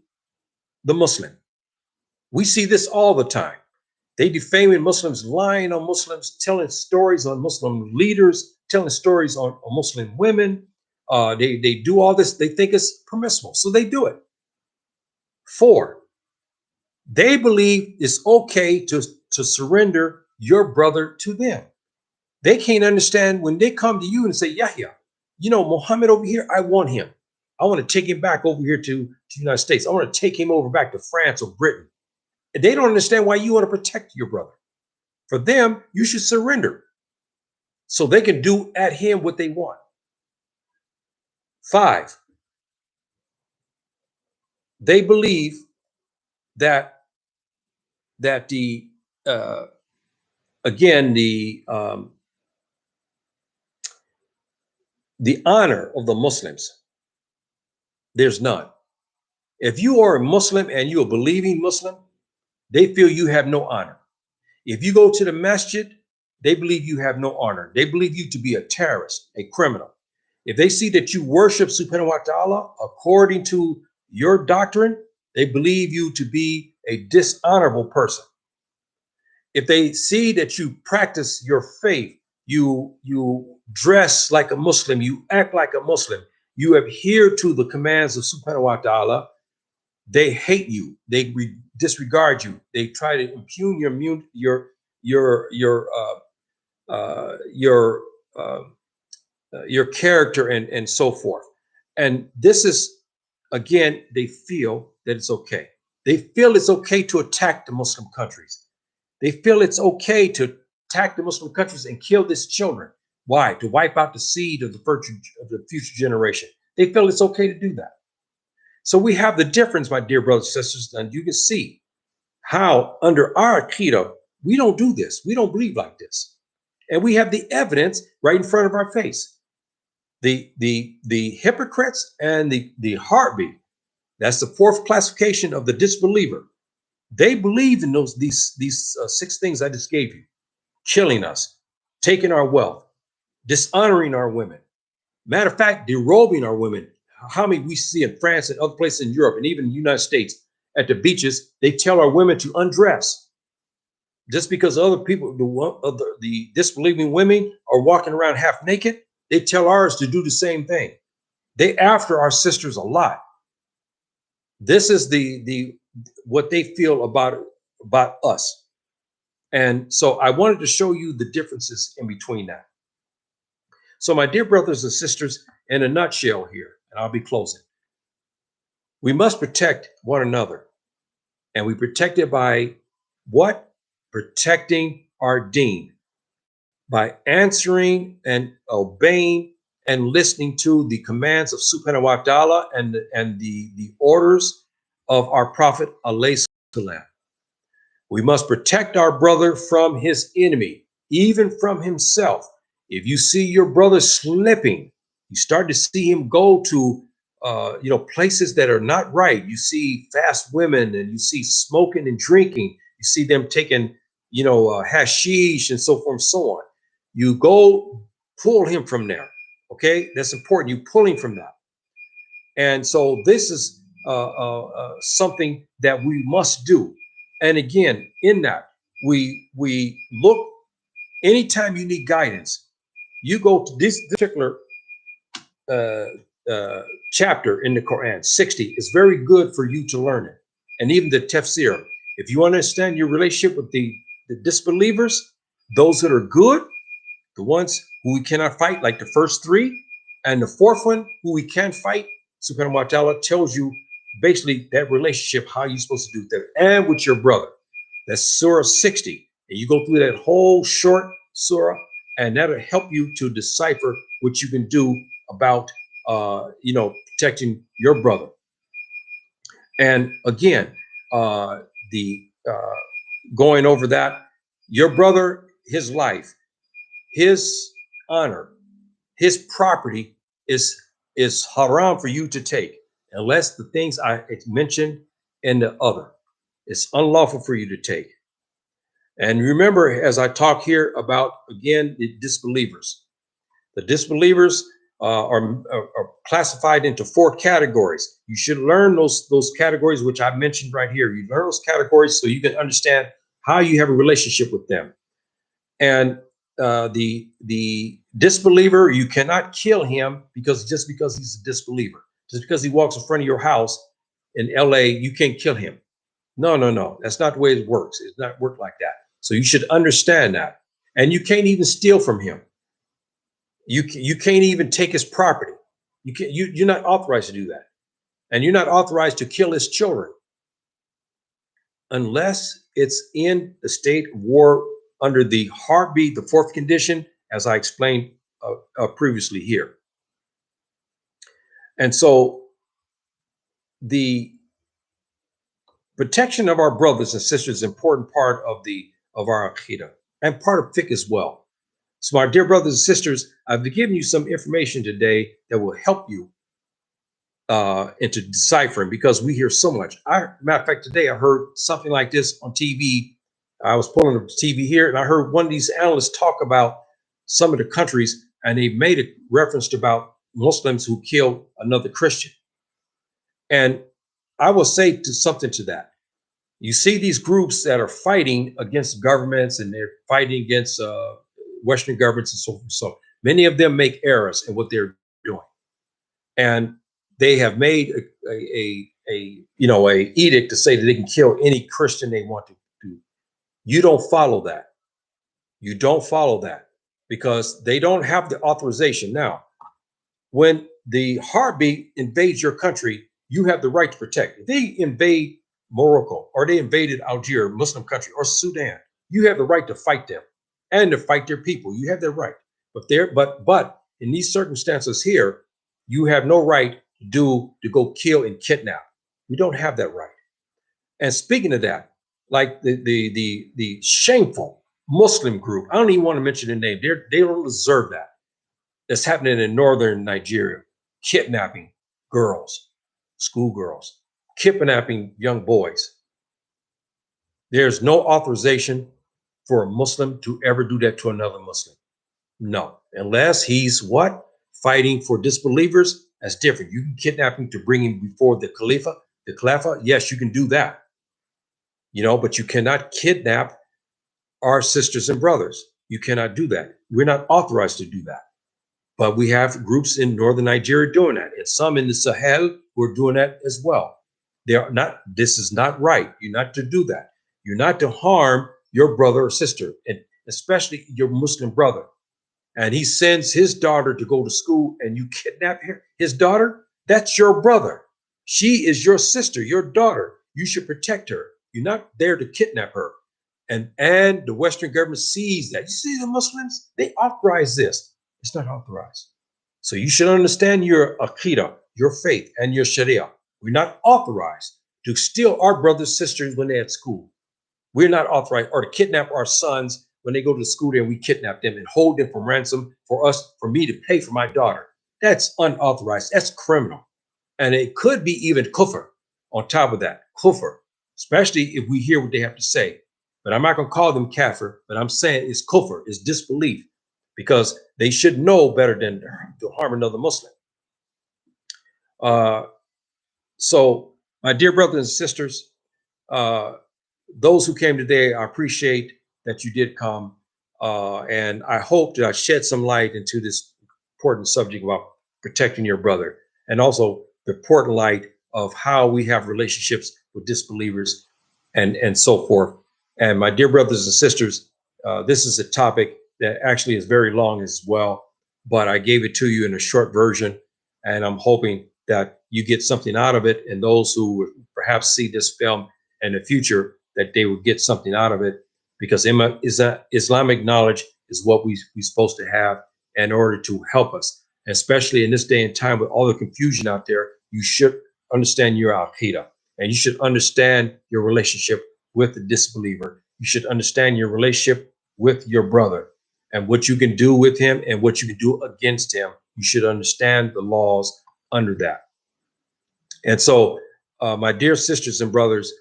the Muslim. We see this all the time. They defaming Muslims, lying on Muslims, telling stories on Muslim leaders, telling stories on Muslim women. They do all this. They think it's permissible, so they do it. 4, they believe it's okay to surrender your brother to them. They can't understand when they come to you and say, Yahya, Muhammad over here, I want him. I want to take him back over here to the United States. I want to take him over back to France or Britain. And they don't understand why you want to protect your brother. For them, you should surrender so they can do at him what they want. 5, they believe that the honor of the Muslims, there's none. If you are a Muslim and you're a believing Muslim, they feel you have no honor. If you go to the masjid, they believe you have no honor. They believe you to be a terrorist, a criminal. If they see that you worship subhanahu wa ta'ala according to your doctrine, they believe you to be a dishonorable person. If they see that you practice your faith, you dress like a Muslim, you act like a Muslim, you adhere to the commands of subhanahu wa ta'ala, they hate you. They disregard you. They try to impugn your character and so forth. And this is, again, they feel that it's okay. They feel it's okay to attack the Muslim countries. They feel it's okay to attack the Muslim countries and kill these children. Why? To wipe out the seed of the future generation. They feel it's okay to do that. So we have the difference, my dear brothers and sisters, and you can see how under our Aqidah, we don't do this. We don't believe like this. And we have the evidence right in front of our face. The hypocrites and the heartbeat, that's the 4th classification of the disbeliever. They believe in these 6 things I just gave you: killing us, taking our wealth, dishonoring our women. Matter of fact, derobing our women, how many we see in France and other places in Europe and even the United States at the beaches, they tell our women to undress. Just because other people, the disbelieving women are walking around half naked, they tell ours to do the same thing. They after our sisters a lot. This is the what they feel about us. And so I wanted to show you the differences in between that. So my dear brothers and sisters, in a nutshell here, and I'll be closing. We must protect one another. And we protect it by what? Protecting our deen. By answering and obeying and listening to the commands of Subhanahu wa ta'ala and the orders of our Prophet, alayhi salam. We must protect our brother from his enemy, even from himself. If you see your brother slipping, you start to see him go to places that are not right. You see fast women, and you see smoking and drinking. You see them taking, hashish and so forth and so on. You go pull him from there. Okay, that's important. You pull him from that. And so this is something that we must do. And again, in that, we look, anytime you need guidance, you go to this particular chapter in the Quran, 60, is very good for you to learn it. And even the tafsir. If you understand your relationship with the disbelievers, those that are good, the ones who we cannot fight, like the first three, and the fourth one who we can fight, Subhanahu wa ta'ala tells you basically that relationship, how you're supposed to do that, and with your brother. That's Surah 60. And you go through that whole short surah, and that'll help you to decipher what you can do about protecting your brother. And again, going over that, your brother, his life, his honor, his property is haram for you to take, unless the things I mentioned in the other. It's unlawful for you to take. And remember, as I talk here about, again, the disbelievers. The disbelievers are classified into 4 categories. You should learn those categories, which I mentioned right here. You learn those categories so you can understand how you have a relationship with them. And the disbeliever, you cannot kill him just because he's a disbeliever. Just because he walks in front of your house in LA, you can't kill him. No. That's not the way it works. It's not work like that. So you should understand that. And you can't even steal from him. You can't even take his property. You're not authorized to do that. And you're not authorized to kill his children unless it's in the state of war under the heartbeat, the 4th condition, as I explained previously here. And so the protection of our brothers and sisters is an important part of our Aqeedah and part of fiqh as well. So my dear brothers and sisters, I've given you some information today that will help you into deciphering, because we hear so much. Matter of fact, today I heard something like this on TV. I was pulling the TV here, and I heard one of these analysts talk about some of the countries, and they made a reference to about Muslims who killed another Christian. And I will say something to that. You see these groups that are fighting against governments, and they're fighting against Western governments and so forth. So many of them make errors in what they're doing, and they have made a edict to say that they can kill any Christian they want to do. You don't follow that. You don't follow that, because they don't have the authorization. Now, when the heartbeat invades your country, you have the right to protect. If they invade Morocco, or they invaded Algeria, Muslim country, or Sudan, you have the right to fight them and to fight their people. You have that right. But in these circumstances here, you have no right to go kill and kidnap. You don't have that right. And speaking of that, like the shameful Muslim group, I don't even want to mention their name. They don't deserve that. That's happening in northern Nigeria, kidnapping girls, schoolgirls, kidnapping young boys. There's no authorization for a Muslim to ever do that to another Muslim. No, unless he's what? Fighting for disbelievers That's different. You can kidnap him to bring him before the Khalifa. Yes, you can do that. But you cannot kidnap our sisters and brothers. You cannot do that. We're not authorized to do that. But we have groups in northern Nigeria doing that, and some in the Sahel who are doing that as well. They are not. This is not right. You're not to do that. You're not to harm your brother or sister, and especially your Muslim brother. And he sends his daughter to go to school, and you kidnap his daughter. That's your brother. She is your sister, your daughter. You should protect her. You're not there to kidnap her. And the Western government sees that. You see, the Muslims, they authorize this. It's not authorized. So you should understand your Aqidah, your faith, and your Sharia. We're not authorized to steal our brothers and sisters when they're at school. We're not authorized, or to kidnap our sons when they go to school there, and we kidnap them and hold them for ransom for me to pay for my daughter. That's unauthorized. That's criminal. And it could be even kufr on top of that. Kufr, especially if we hear what they have to say. But I'm not going to call them kafir, but I'm saying it's kufr, it's disbelief, because they should know better than to harm another Muslim. So, my dear brothers and sisters, those who came today, I appreciate that you did come. And I hope that I shed some light into this important subject about protecting your brother, and also the important light of how we have relationships with disbelievers and so forth. And my dear brothers and sisters, this is a topic that actually is very long as well, but I gave it to you in a short version, and I'm hoping that you get something out of it, and those who perhaps see this film in the future, that they will get something out of it, because Islamic knowledge is what we're supposed to have in order to help us, especially in this day and time with all the confusion out there. You should understand your Al-Qaeda, and you should understand your relationship with the disbeliever. You should understand your relationship with your brother and what you can do with him and what you can do against him. You should understand the laws under that. And so, my dear sisters and brothers,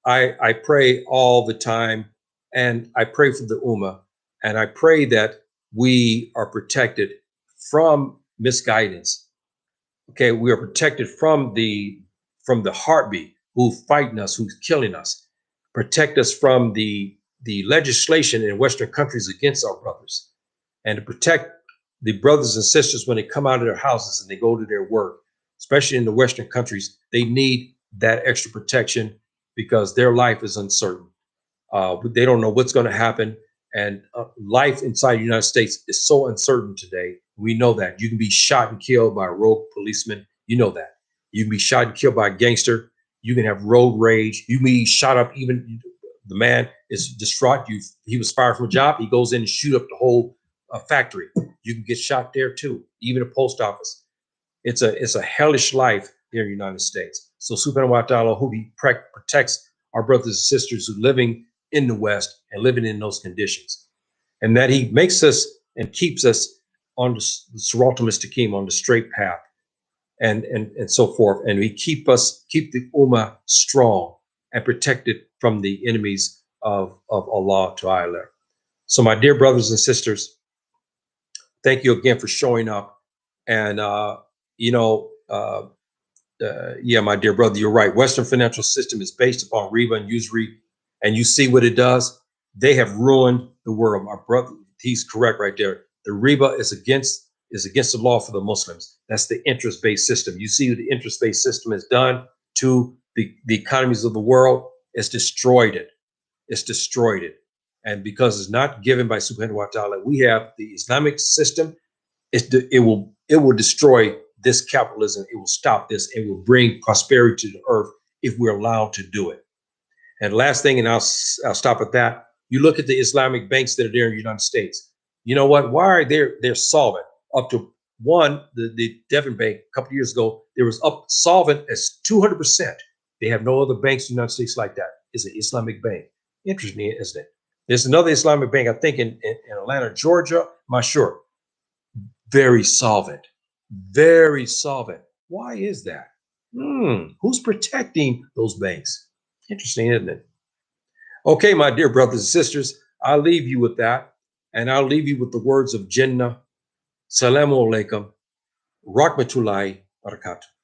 I pray all the time, and I pray for the Ummah, and I pray that we are protected from misguidance. Okay, we are protected from the heartbeat who's fighting us, who's killing us. Protect us from the legislation in Western countries against our brothers, and to protect the brothers and sisters when they come out of their houses and they go to their work, especially in the Western countries. They need that extra protection because their life is uncertain. They don't know what's going to happen. And life inside the United States is so uncertain today. We know that. You can be shot and killed by a rogue policeman. You know that. You can be shot and killed by a gangster. You can have road rage. You can be shot up. Even the man is distraught. He was fired from a job. He goes in and shoot up the whole factory. You can get shot there too. Even a post office. It's a hellish life here in the United States. So subhanahu wa ta'ala, who he protects our brothers and sisters who are living in the West and living in those conditions, and that he makes us and keeps us on the Sirat al-Mustaqim, on the straight path, and so forth. And we keep the Ummah strong and protected from the enemies of Allah Ta'ala. So my dear brothers and sisters, thank you again for showing up. And yeah, my dear brother, you're right. Western financial system is based upon riba and usury, and you see what it does. They have ruined the world. My brother, he's correct right there. The riba is against the law for the Muslims. That's the interest-based system. You see what the interest-based system has done to the economies of the world. It's destroyed it. It's destroyed it. And because it's not given by subhanahu wa ta'ala, we have the Islamic system. It will destroy this capitalism. It will stop this. It will bring prosperity to the earth if we're allowed to do it. And last thing, and I'll stop at that. You look at the Islamic banks that are there in the United States. You know what? Why are they're solvent? Up to the Devon Bank a couple of years ago, there was up solvent as 200%. They have no other banks in the United States like that. It's an Islamic bank. Interesting, isn't it? There's another Islamic bank, I think in Atlanta, Georgia. I'm not sure. Very solvent. Very solvent. Why is that? Who's protecting those banks? Interesting, isn't it? Okay, my dear brothers and sisters, I'll leave you with that. And I'll leave you with the words of Jannah. Salamu alaikum Rahmatullahi barakatuh.